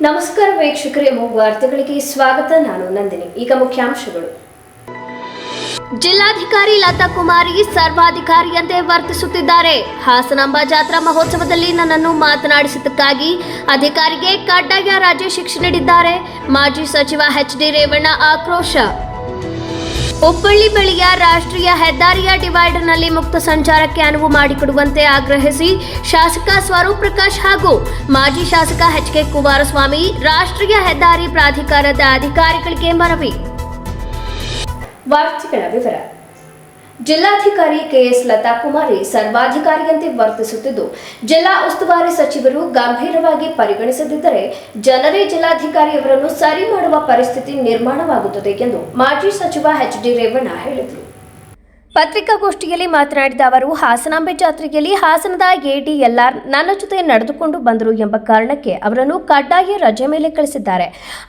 ನಮಸ್ಕಾರ ವೀಕ್ಷಕರೇ, ವಾರ್ತೆಗಳಿಗೆ ಸ್ವಾಗತ. ನಾನು ನಂದಿನಿ. ಈಗ ಮುಖ್ಯಾಂಶಗಳು. ಜಿಲ್ಲಾಧಿಕಾರಿ ಲತಾ ಕುಮಾರಿ ಸರ್ವಾಧಿಕಾರಿಯಂತೆ ವರ್ತಿಸುತ್ತಿದ್ದಾರೆ. ಹಾಸನಾಂಬ ಜಾತ್ರಾ ಮಹೋತ್ಸವದಲ್ಲಿ ನನ್ನನ್ನು ಮಾತನಾಡಿಸಿದ್ದಕ್ಕಾಗಿ ಅಧಿಕಾರಿಗೆ ಕಡ್ಡಾಯ ರಾಜ್ಯ ಶಿಕ್ಷೆ ನೀಡಿದ್ದಾರೆ. ಮಾಜಿ ಸಚಿವ ಎಚ್.ಡಿ. ರೇವಣ್ಣ ಆಕ್ರೋಶ. ಹುಬ್ಬಳ್ಳಿ ಬಳಿಯ ರಾಷ್ಟ್ರೀಯ ಹೆದ್ದಾರಿಯ ಡಿವೈಡರ್ನಲ್ಲಿ ಮುಕ್ತ ಸಂಚಾರಕ್ಕೆ ಅನುವು ಮಾಡಿಕೊಡುವಂತೆ ಆಗ್ರಹಿಸಿ ಶಾಸಕ ಸ್ವರೂಪ್ ಪ್ರಕಾಶ್ ಹಾಗೂ ಮಾಜಿ ಶಾಸಕ ಎಚ್.ಕೆ. ಕುಮಾರಸ್ವಾಮಿ ರಾಷ್ಟ್ರೀಯ ಹೆದ್ದಾರಿ ಪ್ರಾಧಿಕಾರದ ಅಧಿಕಾರಿಗಳಿಗೆ ಮನವಿ. ವಾರ್ತೆಗಳ ವಿವರ. ಜಿಲ್ಲಾಧಿಕಾರಿ ಕೆಎಸ್ ಲತಾ ಕುಮಾರಿ ಸರ್ವಾಧಿಕಾರಿಯಂತೆ ವರ್ತಿಸುತ್ತಿದ್ದು, ಜಿಲ್ಲಾ ಉಸ್ತುವಾರಿ ಸಚಿವರು ಗಂಭೀರವಾಗಿ ಪರಿಗಣಿಸದಿದ್ದರೆ ಜನರೇ ಜಿಲ್ಲಾಧಿಕಾರಿಯವರನ್ನು ಸರಿ ಮಾಡುವ ಪರಿಸ್ಥಿತಿ ನಿರ್ಮಾಣವಾಗುತ್ತದೆ ಎಂದು ಮಾಜಿ ಸಚಿವ ಎಚ್.ಡಿ. ರೇವಣ್ಣ ಹೇಳಿದರು. ಪತ್ರಿಕಾಗೋಷ್ಠಿಯಲ್ಲಿ ಮಾತನಾಡಿದ ಅವರು, ಹಾಸನಾಂಬೆ ಜಾತ್ರೆಯಲ್ಲಿ ಹಾಸನದ ಎಡಿಎಲ್ಆರ್ ನನ್ನ ಜೊತೆ ನಡೆದುಕೊಂಡು ಬಂದರು ಎಂಬ ಕಾರಣಕ್ಕೆ ಅವರನ್ನು ಕಡ್ಡಾಯ ರಜೆ ಮೇಲೆ ಕಳಿಸಿದ್ದಾರೆ.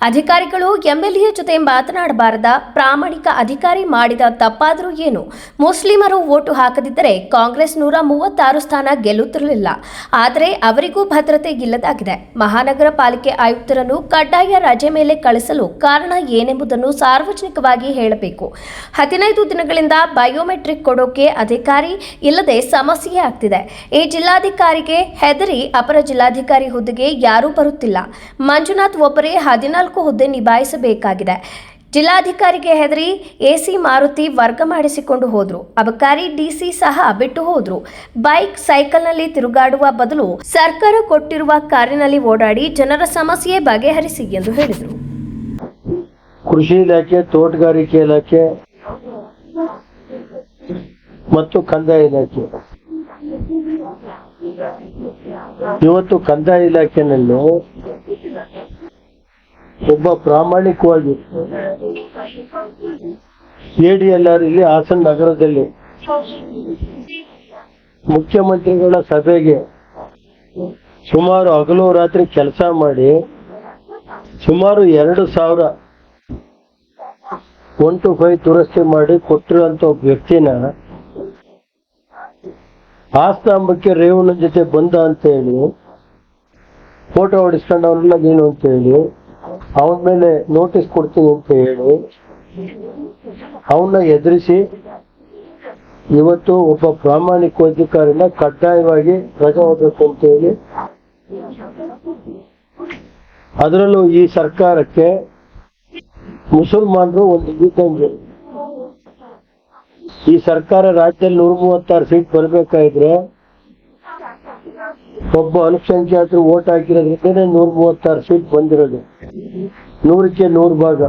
ಅಧಿಕಾರಿಗಳು ಎಂಎಲ್ಎ ಜೊತೆ ಮಾತನಾಡಬಾರದ? ಪ್ರಾಮಾಣಿಕ ಅಧಿಕಾರಿ ಮಾಡಿದ ತಪ್ಪಾದರೂ ಏನು? ಮುಸ್ಲಿಮರು ವೋಟು ಹಾಕದಿದ್ದರೆ ಕಾಂಗ್ರೆಸ್ 136 ಸ್ಥಾನ ಗೆಲ್ಲುತ್ತಿರಲಿಲ್ಲ. ಆದರೆ ಅವರಿಗೂ ಭದ್ರತೆ ಇಲ್ಲದಾಗಿದೆ. ಮಹಾನಗರ ಪಾಲಿಕೆ ಆಯುಕ್ತರನ್ನು ಕಡ್ಡಾಯ ರಜೆ ಮೇಲೆ ಕಳಿಸಲು ಕಾರಣ ಏನೆಂಬುದನ್ನು ಸಾರ್ವಜನಿಕವಾಗಿ ಹೇಳಬೇಕು. 15 ದಿನಗಳಿಂದ ಬಯೋಮೆಟ್ರಿಕ್ ಕೊಡೋಕೆ ಅಧಿಕಾರಿ ಇಲ್ಲದೆ ಸಮಸ್ಯೆ ಆಗ್ತಿದೆ. ಈ ಜಿಲ್ಲಾಧಿಕಾರಿಗೆ ಹೆದರಿ ಅಪರ ಜಿಲ್ಲಾಧಿಕಾರಿ ಹುದ್ದೆಗೆ ಯಾರೂ ಬರುತ್ತಿಲ್ಲ. ಮಂಜುನಾಥ್ ಒಬ್ಬರೇ 14 ಹುದ್ದೆ ನಿಭಾಯಿಸಬೇಕಾಗಿದೆ. ಜಿಲ್ಲಾಧಿಕಾರಿಗೆ ಹೆದರಿ ಎಸಿ ಮಾರುತಿ ವರ್ಗ ಮಾಡಿಸಿಕೊಂಡು ಹೋದ್ರು. ಅಬಕಾರಿ ಡಿಸಿ ಸಹ ಬಿಟ್ಟು ಹೋದ್ರು. ಬೈಕ್ ಸೈಕಲ್ನಲ್ಲಿ ತಿರುಗಾಡುವ ಬದಲು ಸರ್ಕಾರ ಕೊಟ್ಟಿರುವ ಕಾರಿನಲ್ಲಿ ಓಡಾಡಿ ಜನರ ಸಮಸ್ಯೆ ಬಗೆಹರಿಸಿ ಎಂದು ಹೇಳಿದರು. ಕೃಷಿ ಇಲಾಖೆ, ತೋಟಗಾರಿಕೆ ಇಲಾಖೆ ಮತ್ತು ಕಂದಾಯ ಇಲಾಖೆ, ಇವತ್ತು ಕಂದಾಯ ಇಲಾಖೆನಲ್ಲಿ ಒಬ್ಬ ಪ್ರಾಮಾಣಿಕವಾಗಿ ಎಡಿಎಲ್ಆರ್ ಇಲ್ಲಿ ಹಾಸನ ನಗರದಲ್ಲಿ ಮುಖ್ಯಮಂತ್ರಿಗಳ ಸಭೆಗೆ ಸುಮಾರು ಹಗಲು ರಾತ್ರಿ ಕೆಲಸ ಮಾಡಿ ಸುಮಾರು 2,000 1-5 ದುರಸ್ತಿ ಮಾಡಿ ಕೊಟ್ಟಿರುವಂತ ಒಬ್ಬ ವ್ಯಕ್ತಿನ ಹಾಸನಾಂಬಕ್ಕೆ ರೇವಣ್ಣ ಜೊತೆ ಬಂದ ಅಂತ ಹೇಳಿ ಫೋಟೋ ಹೊಡಿಸ್ಕೊಂಡವನ್ನೆಲ್ಲ ನೀನು ಅಂತ ಹೇಳಿ ಅವನ ಮೇಲೆ ನೋಟಿಸ್ ಕೊಡ್ತೀನಿ ಅಂತ ಹೇಳಿ ಅವನ್ನ ಎದುರಿಸಿ ಇವತ್ತು ಒಬ್ಬ ಪ್ರಾಮಾಣಿಕ ಅಧಿಕಾರಿನ ಕಡ್ಡಾಯವಾಗಿ ರಜೆ ಹೋಗ್ಬೇಕು ಅಂತ ಹೇಳಿ, ಅದರಲ್ಲೂ ಈ ಸರ್ಕಾರಕ್ಕೆ ಮುಸಲ್ಮಾನರು ಒಂದು ಇದ್ದಂಗೆ. ಈ ಸರ್ಕಾರ ರಾಜ್ಯದಲ್ಲಿ 136 ಸೀಟ್ ಬರಬೇಕಾದ್ರೆ ಒಬ್ಬ ಅಲ್ಪಸಂಖ್ಯಾತರು ವೋಟ್ ಹಾಕಿರೋದ್ರಿಂದ 136 ಸೀಟ್ ಬಂದಿರೋದು. 100ಕ್ಕೆ 100 ಭಾಗ.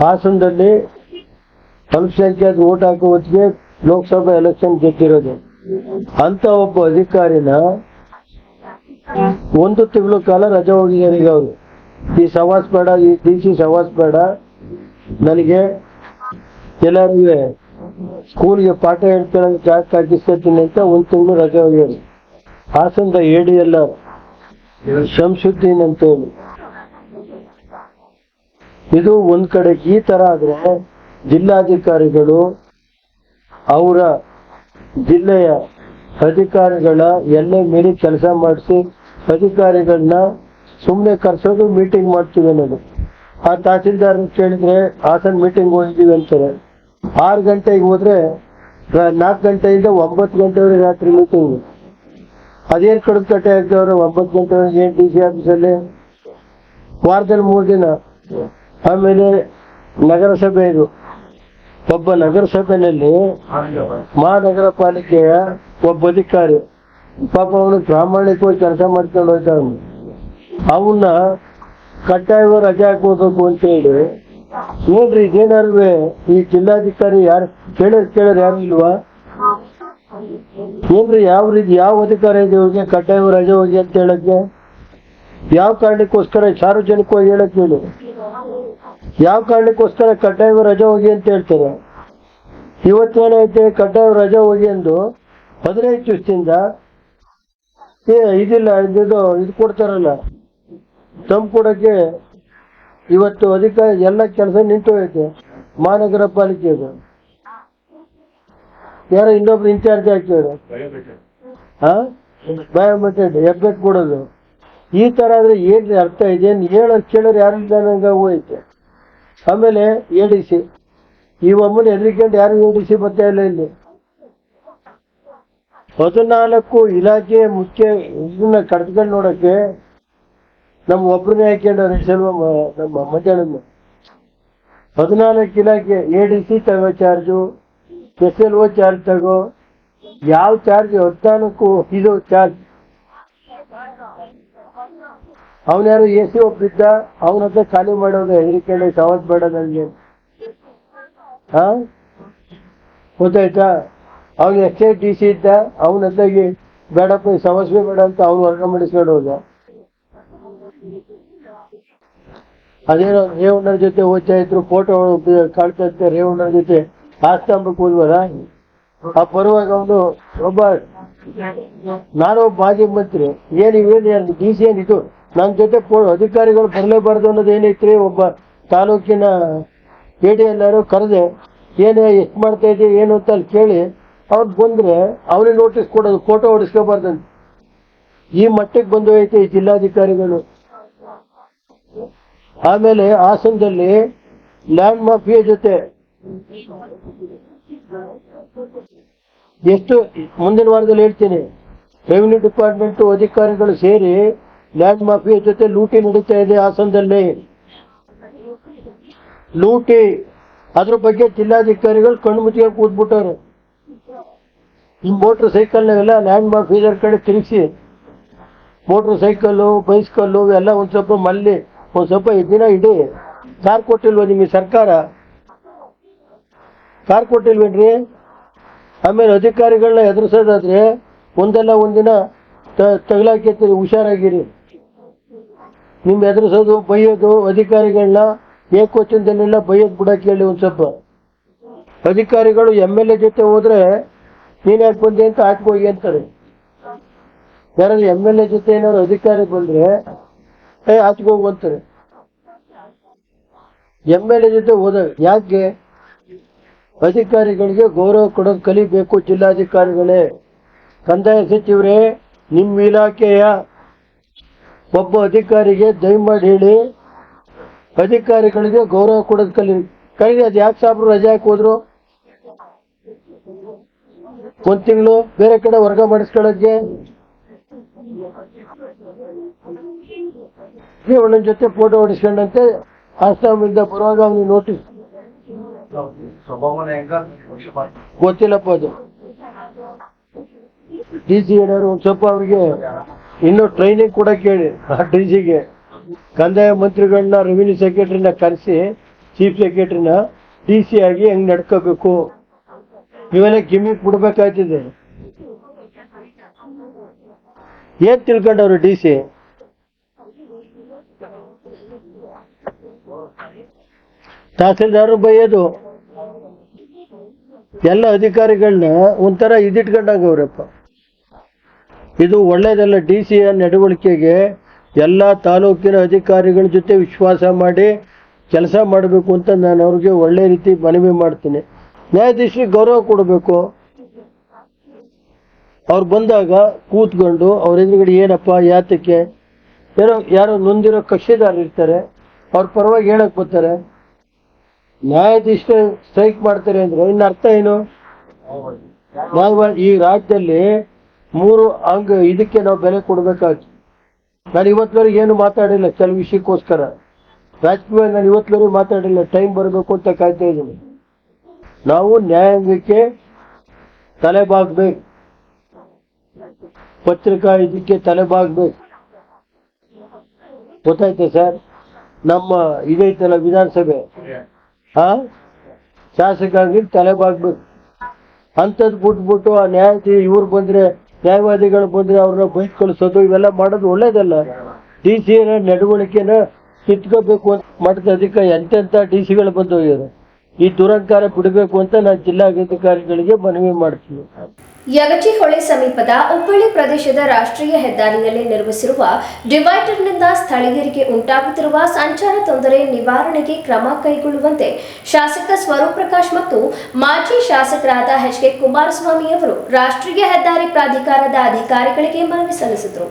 ಹಾಸನದಲ್ಲಿ ಅಲ್ಪಸಂಖ್ಯಾತ ವೋಟ್ ಹಾಕೋ ಹೊತ್ತಿಗೆ ಲೋಕಸಭಾ ಎಲೆಕ್ಷನ್ ಗೆದ್ದಿರೋದು. ಅಂತ ಒಬ್ಬ ಅಧಿಕಾರಿನ 1 ತಿಂಗಳ ಕಾಲ ರಜೆ ಹೋಗಿದ್ದಾರೆ. ಈಗ ಅವರು ಈ ಸವಾಸ್ ಬೇಡ, ಈ ಡಿಸಿ ಸವಾಸ್ ಬೇಡ, ನನಗೆ ಎಲ್ಲರೂ ಸ್ಕೂಲ್ಗೆ ಪಾಠ ಹೇಳ್ತಾರೆ ಜಾಕ್ ಹಾಕಿಸ್ಕೊತೀನಿ ಅಂತ 1 ತಿಂಗಳು ರಜೆ ಹೋಗ್ಯಾರ. ಹಾಸನದ ಎಡಿಎಲ್ಆರ್ ಶಂಸುದ್ದೀನ್ ಅಂತ ಹೇಳಿ. ಇದು ಒಂದ್ ಕಡೆ ಈ ತರ ಆದ್ರೆ ಜಿಲ್ಲಾಧಿಕಾರಿಗಳು ಅವರ ಜಿಲ್ಲೆಯ ಅಧಿಕಾರಿಗಳ ಎಲ್ಲೇ ಮೀರಿ ಕೆಲಸ ಮಾಡಿಸಿ ಅಧಿಕಾರಿಗಳನ್ನ ಸುಮ್ಮನೆ ಕರ್ಸೋದು, ಮೀಟಿಂಗ್ ಮಾಡ್ತೀವಿ ಅನ್ನೋದು. ಆ ತಹಸೀಲ್ದಾರ್ ಕೇಳಿದ್ರೆ ಹಾಸನ ಮೀಟಿಂಗ್ ಹೋಗಿದ್ದೀವಿ ಅಂತಾರೆ. 6 ಗಂಟೆಗೆ ಹೋದ್ರೆ 4 ಗಂಟೆಯಿಂದ 9 ಗಂಟೆವರೆಗೆ ರಾತ್ರಿ ಮೀಟಿಂಗ್. ಅದೇನು ಕಡಿಮೆ ಕಟ್ಟೆ ಆಗ್ತವ್ರೆ 9 ಗಂಟೆವರೆಗೆ ಡಿಸಿ ಆಫೀಸಲ್ಲಿ ವಾರದಲ್ಲಿ 3 ದಿನ. ಆಮೇಲೆ ನಗರಸಭೆ, ಇದು ಒಬ್ಬ ನಗರಸಭೆಯಲ್ಲಿ ಮಹಾನಗರ ಪಾಲಿಕೆಯ ಒಬ್ಬ ಅಧಿಕಾರಿ ಪಾಪ ಅವನು ಪ್ರಾಮಾಣಿಕವಾಗಿ ಕೆಲಸ ಮಾಡ್ಕೊಂಡು ಹೋಗ್ತಾವನು. ಅವನ್ನ ಕಡ್ಡಾಯವಾಗಿ ರಜೆ ಹಾಕೋಬೇಕು ಅಂತ ಹೇಳಿ ನೋಡ್ರಿ. ಇದೇನಾರು ಈ ಜಿಲ್ಲಾಧಿಕಾರಿ ಯಾರು ಕೇಳೋರು ಯಾರು ಇಲ್ವಾ? ಏನ್ರಿ ಯಾವ ರೀತಿ ಯಾವ ಅಧಿಕಾರ ಇದೆ ಇವ್ರಿಗೆ ಕಡ್ಡಾಯವಾಗಿ ರಜೆ ಹೋಗಿ ಅಂತ ಹೇಳಕ್ಕೆ? ಯಾವ ಕಾರಣಕ್ಕೋಸ್ಕರ ಸಾರ್ವಜನಿಕವಾಗಿ ಹೇಳಕ್ ಹೇಳಿ, ಯಾವ ಕಾರಣಕ್ಕೋಸ್ಕರ ಕಡ್ಡಾಯವಾಗಿ ರಜೆ ಹೋಗಿ ಅಂತ ಹೇಳ್ತಾರೆ? ಇವತ್ತೇನೈತೆ ಕಡ್ಡಾಯ ರಜೆ ಹೋಗಿ ಎಂದು 15 ದಿವಸದಿಂದ ಇದಿಲ್ಲ, ಇದು ಕೊಡ್ತಾರಲ್ಲ ತಮ್ಮ ಕೊಡಕ್ಕೆ. ಇವತ್ತು ಅಧಿಕಾರಿ ಎಲ್ಲ ಕೆಲಸ ನಿಂತು ಹೋಯ್ತು. ಮಹಾನಗರ ಪಾಲಿಕೆದು ಯಾರೋ ಇನ್ನೊಬ್ರು ಇನ್ಚಾರ್ಜ್ ಹಾಕಿದ್ರು. ಬಯೋಮೆಟ್ರಿಕ್ ಹೆಬ್ಬೆಟ್ ಕೊಡೋದು ಈ ಥರ ಆದರೆ ಏನು ಅರ್ಥ ಇದೆ? ಏನು ಹೇಳೋರು ಕೇಳೋರು ಯಾರಿಂದ ನಂಗೆ ಹೋಯ್ತೆ. ಆಮೇಲೆ ಎ ಡಿ ಸಿ, ಈ ಒಮ್ಮನ ಹೆದರಿಕೊಂಡು ಯಾರು ಎ ಡಿ ಸಿ ಬರ್ತಾ ಇಲ್ಲ ಇಲ್ಲಿ. 14 ಇಲಾಖೆ ಮುಖ್ಯ ಇದನ್ನ ಕಡ್ಕೊಂಡು ನೋಡೋಕ್ಕೆ ನಮ್ಮ ಒಬ್ಬರನ್ನೇ ಹಾಕ್ಕೊಂಡವ್ರೆ ನಮ್ಮ ಮಧ್ಯಾಹ್ನ. 14 ಇಲಾಖೆ ಎ ಡಿ ಸಿ ತಗೋ ಚಾರ್ಜು, SLO ಚಾರ್ಜ್ ತಗೋ, ಯಾವ ಚಾರ್ಜ್ 14 ಇದು ಚಾರ್ಜ್. ಅವನ್ಯಾರು ಎ ಸಿ ಒಬ್ಬಿದ್ದ, ಅವನ ಹತ್ರ ಖಾಲಿ ಮಾಡೋದು ಹೆದರಿಕೆಂಡು ಸವಾಸ್ ಬೇಡ ನನಗೆ. ಗೊತ್ತಾಯ್ತಾ? ಅವ್ನು ಎಕ್ಸೈಸ್ ಡಿ ಸಿ ಇದ್ದ, ಅವನ ಹತ್ತಾಗಿ ಬೇಡಪ್ಪ ಸಮಸ್ಯೆ ಬೇಡ ಅಂತ ಅವ್ನು ವರ್ಗ ಮಾಡಿಸ್ಕೊಂಡು ಹೋದ. ಅದೇನೋ ರೇವಣ್ಣರ ಜೊತೆ ಓದ್ತಾ ಇದ್ರು, ಫೋಟೋ ಕಾಡ್ತಾ ಇರ್ತಾರೆ ರೇವಣ್ಣರ ಜೊತೆ ಆಸ್ತಂಭಕ್ಕೆ ಹೋದ್ವಲ್ಲ, ಆ ಬರುವಾಗ ಅವನು ನಾನೊಬ್ಬ ಮಾಜಿ ಮಂತ್ರಿ, ಏನು ಡಿ ಸಿ ಏನಿದು ನನ್ನ ಜೊತೆ ಅಧಿಕಾರಿಗಳು ಬರಲೇಬಾರ್ದು ಅನ್ನೋದು ಏನೈತ್ರಿ. ಒಬ್ಬ ತಾಲೂಕಿನ KD ಕರೆದೆ, ಏನೇ ಎಷ್ಟು ಮಾಡ್ತಾ ಇದ್ದೀವಿ ಏನು ಅಂತ ಅಲ್ಲಿ ಕೇಳಿ ಅವ್ರು ಬಂದರೆ ಅವನಿಗೆ ನೋಟಿಸ್ ಕೊಡೋದು, ಫೋಟೋ ಹೊಡಿಸ್ಕೋಬಾರ್ದಂತ. ಈ ಮಟ್ಟಕ್ಕೆ ಬಂದು ಐತೆ ಈ ಜಿಲ್ಲಾಧಿಕಾರಿಗಳು. ಆಮೇಲೆ ಹಾಸನದಲ್ಲಿ ಲ್ಯಾಂಡ್ ಮಾಫಿಯಾ ಜೊತೆ ಎಷ್ಟು ಮುಂದಿನ ವಾರದಲ್ಲಿ ಹೇಳ್ತೀನಿ, ರೆವಿನ್ಯೂ ಡಿಪಾರ್ಟ್ಮೆಂಟ್ ಅಧಿಕಾರಿಗಳು ಸೇರಿ ಲ್ಯಾಂಡ್ ಮಾಫಿಯಾ ಜೊತೆ ಲೂಟಿ ನಡೀತಾ ಇದೆ ಹಾಸನದಲ್ಲಿ. ಲೂಟಿ, ಅದ್ರ ಬಗ್ಗೆ ಜಿಲ್ಲಾಧಿಕಾರಿಗಳು ಕಣ್ಣು ಮುಚ್ಚಿಗೆ ಕೂತ್ಬಿಟ್ಟವ್ರೆ. ಈ ಮೋಟ್ರ್ ಸೈಕಲ್ನಾಗೆಲ್ಲ ಲ್ಯಾಂಡ್ ಮಾಫಿಯಾದವ್ರ ಕಡೆ ತಿರುಗಿಸಿ, ಮೋಟ್ರ್ ಸೈಕಲ್ಲು ಬೈಸ್ಕಲ್ಲು ಎಲ್ಲ ಒಂದು ಸ್ವಲ್ಪ ಮಲ್ಲಿ ಒಂದು ಸ್ವಲ್ಪ ದಿನ ಇಡೀ ಕಾರ್ ಕೊಟ್ಟಿಲ್ವ ನಿಮಗೆ ಸರ್ಕಾರ? ಕಾರ್ ಕೊಟ್ಟಿಲ್ವೇನ್ರಿ? ಆಮೇಲೆ ಅಧಿಕಾರಿಗಳನ್ನ ಎದುರಿಸೋದಾದ್ರೆ ಒಂದಲ್ಲ ಒಂದಿನ ತಗಲಾಕೈತಿ, ಹುಷಾರಾಗಿರಿ. ನಿಮ್ಮ ಎದುರಿಸೋದು ಬೈಯೋದು ಅಧಿಕಾರಿಗಳನ್ನ ಏಕವಚನದಲ್ಲೆಲ್ಲ ಬೈಯೋದು ಬಿಡಕ್ಕೆ ಹೇಳಿ. ಒಂದು ಸ್ವಲ್ಪ ಅಧಿಕಾರಿಗಳು MLA ಜೊತೆ ಹೋದ್ರೆ ನೀನು ಯಾಕೆ ಬಂದೆ ಅಂತ ಹಾಕೋಗಿ ಅಂತಾರೆ. ಯಾರಾದ್ರು MLA ಜೊತೆ ಏನಾದ್ರು ಅಧಿಕಾರಿ ಬಂದ್ರೆ ಹಾಚ್ಕೋಗು ಅಂತಾರೆ. MLA ಜೊತೆ ಹೋದಾಗ ಯಾಕೆ? ಅಧಿಕಾರಿಗಳಿಗೆ ಗೌರವ ಕೊಡೋದು ಕಲಿಬೇಕು ಜಿಲ್ಲಾಧಿಕಾರಿಗಳೇ. ಕಂದಾಯ ಸಚಿವರೇ, ನಿಮ್ಮ ಇಲಾಖೆಯ ಒಬ್ಬ ಅಧಿಕಾರಿಗೆ ದಯಮಾಡಿ ಹೇಳಿ, ಅಧಿಕಾರಿಗಳಿಗೆ ಗೌರವ ಕೊಡೋದು ಕಲೀರಿ. ಅದು ಯಾಕೆ ಸಾಬ್ರು ರಜೆ ಹಾಕಿ ಹೋದ್ರು? ಒಂದು ತಿಂಗಳು ಬೇರೆ ಕಡೆ ವರ್ಗ ಮಾಡಿಸ್ಕೊಳ್ಳೋಕ್ಕೆ. ಅವನ ಜೊತೆ ಫೋಟೋ ಹೊಡಿಸ್ಕೊಂಡಂತೆ ಆಶ್ರಮದಿಂದ ಬರುವಾಗ ಅವನಿಗೆ ನೋಟಿಸ್ ಗೊತ್ತಿಲ್ಲಪ್ಪ. ಅದು DC ಏನಾದ್ರು ಒಂದು ಸ್ವಲ್ಪ ಅವ್ರಿಗೆ ಇನ್ನೂ ಟ್ರೈನಿಂಗ್ ಕೂಡ ಕೇಳಿ. ಆ DC ಕಂದಾಯ ಮಂತ್ರಿಗಳನ್ನ, ರೆವಿನ್ಯೂ ಸೆಕ್ರೆಟರಿನ ಕರೆಸಿ, ಚೀಫ್ ಸೆಕ್ರೆಟರಿನ DC ಆಗಿ ಹೆಂಗ್ ನಡ್ಕೋಬೇಕು ಇವೆಲ್ಲ ಗಿಮಿಕ್ ಬಿಡ್ಬೇಕಾಯ್ತಿದೆ. ಏನ್ ತಿಳ್ಕೊಂಡವ್ರು DC? ತಹಸೀಲ್ದಾರರು ಬೈಯೋದು, ಎಲ್ಲ ಅಧಿಕಾರಿಗಳನ್ನ ಒಂಥರ ಇದಿಟ್ಕೊಂಡಾಗವ್ರಪ್ಪ. ಇದು ಒಳ್ಳೇದಲ್ಲ. DC ನಡವಳಿಕೆಗೆ ಎಲ್ಲ ತಾಲೂಕಿನ ಅಧಿಕಾರಿಗಳ ಜೊತೆ ವಿಶ್ವಾಸ ಮಾಡಿ ಕೆಲಸ ಮಾಡಬೇಕು ಅಂತ ನಾನು ಅವ್ರಿಗೆ ಒಳ್ಳೆ ರೀತಿ ಮನವಿ ಮಾಡ್ತೀನಿ. ನ್ಯಾಯಾಧೀಶರಿಗೆ ಗೌರವ ಕೊಡಬೇಕು. ಅವ್ರು ಬಂದಾಗ ಕೂತ್ಕೊಂಡು ಅವ್ರ ಎದುರುಗಡೆ ಏನಪ್ಪ ಯಾತಕ್ಕೆ, ಯಾರೋ ನೊಂದಿರೋ ಕಕ್ಷಿದಾರರು ಇರ್ತಾರೆ, ಅವ್ರ ಪರವಾಗಿ ಹೇಳಕ್ ಬರ್ತಾರೆ. ನ್ಯಾಯಾಧೀಶ ಸ್ಟ್ರೈಕ್ ಮಾಡ್ತಾರೆ ಅಂದ್ರೆ ಇನ್ನು ಅರ್ಥ ಏನು? ಈ ರಾಜ್ಯದಲ್ಲಿ 3 ಇದಕ್ಕೆ ನಾವು ಬೆಲೆ ಕೊಡಬೇಕಾಗಿ. ನಾನು ಇವತ್ತವರೆಗೆ ಏನು ಮಾತಾಡಿಲ್ಲ ಕೆಲವು ವಿಷಯಕ್ಕೋಸ್ಕರ. ರಾಜಕೀಯ ನಾನು ಇವತ್ತವರೆಗೆ ಮಾತಾಡಿಲ್ಲ. ಟೈಮ್ ಬರಬೇಕು ಅಂತ ಕಾಯ್ತಾ ಇದ್ದೀನಿ. ನಾವು ನ್ಯಾಯಾಂಗಕ್ಕೆ ತಲೆಬಾಗ್ಬೇಕು, ಪತ್ರಿಕಾ ಇದಕ್ಕೆ ತಲೆಬಾಗ್ಬೇಕು. ಗೊತ್ತಾಯ್ತಾ ಸರ್? ನಮ್ಮ ಇದೈತಲ್ಲ ವಿಧಾನಸಭೆ, ಶಾಸಕಾಂಗ ತಲೆಬಾಗ್ಬೇಕು. ಅಂಥದ್ದು ಬಿಟ್ಬಿಟ್ಟು ಆ ಇವ್ರು ಬಂದ್ರೆ, ನ್ಯಾಯವಾದಿಗಳು ಬಂದ್ರೆ ಅವ್ರನ್ನ ಬೈಕ್ ಕಳಿಸೋದು ಇವೆಲ್ಲ ಮಾಡೋದು ಒಳ್ಳೇದಲ್ಲ. DC ನಡವಳಿಕೆನ ಕಿತ್ಕೋಬೇಕು ಅಂತ ಮಾಡಿದ ಅದಕ್ಕೆ ಎಂತೆಂಥ DC ಬಂದು ಹೋಗ್ಯಾರ. ಈ ದುರಂಕಾರ ಬಿಡಬೇಕು ಅಂತ ನಾನು ಜಿಲ್ಲಾಧಿಕಾರಿಗಳಿಗೆ ಮನವಿ ಮಾಡ್ತೀನಿ. ಯಗಚಿಹೊಳೆ ಸಮೀಪದ ಉಪ್ಪಳ್ಳಿ ಪ್ರದೇಶದ ರಾಷ್ಟ್ರೀಯ ಹೆದ್ದಾರಿಯಲ್ಲಿ ನಿರ್ಮಿಸಿರುವ ಡಿವೈಡರ್ನಿಂದ ಸ್ಥಳೀಯರಿಗೆ ಉಂಟಾಗುತ್ತಿರುವ ಸಂಚಾರ ತೊಂದರೆ ನಿವಾರಣೆಗೆ ಕ್ರಮ ಕೈಗೊಳ್ಳುವಂತೆ ಶಾಸಕ ಸ್ವರೂಪ್ ಪ್ರಕಾಶ್ ಮತ್ತು ಮಾಜಿ ಶಾಸಕರಾದ HK ಕುಮಾರಸ್ವಾಮಿ ಅವರು ರಾಷ್ಟ್ರೀಯ ಹೆದ್ದಾರಿ ಪ್ರಾಧಿಕಾರದ ಅಧಿಕಾರಿಗಳಿಗೆ ಮನವಿ ಸಲ್ಲಿಸಿದರು.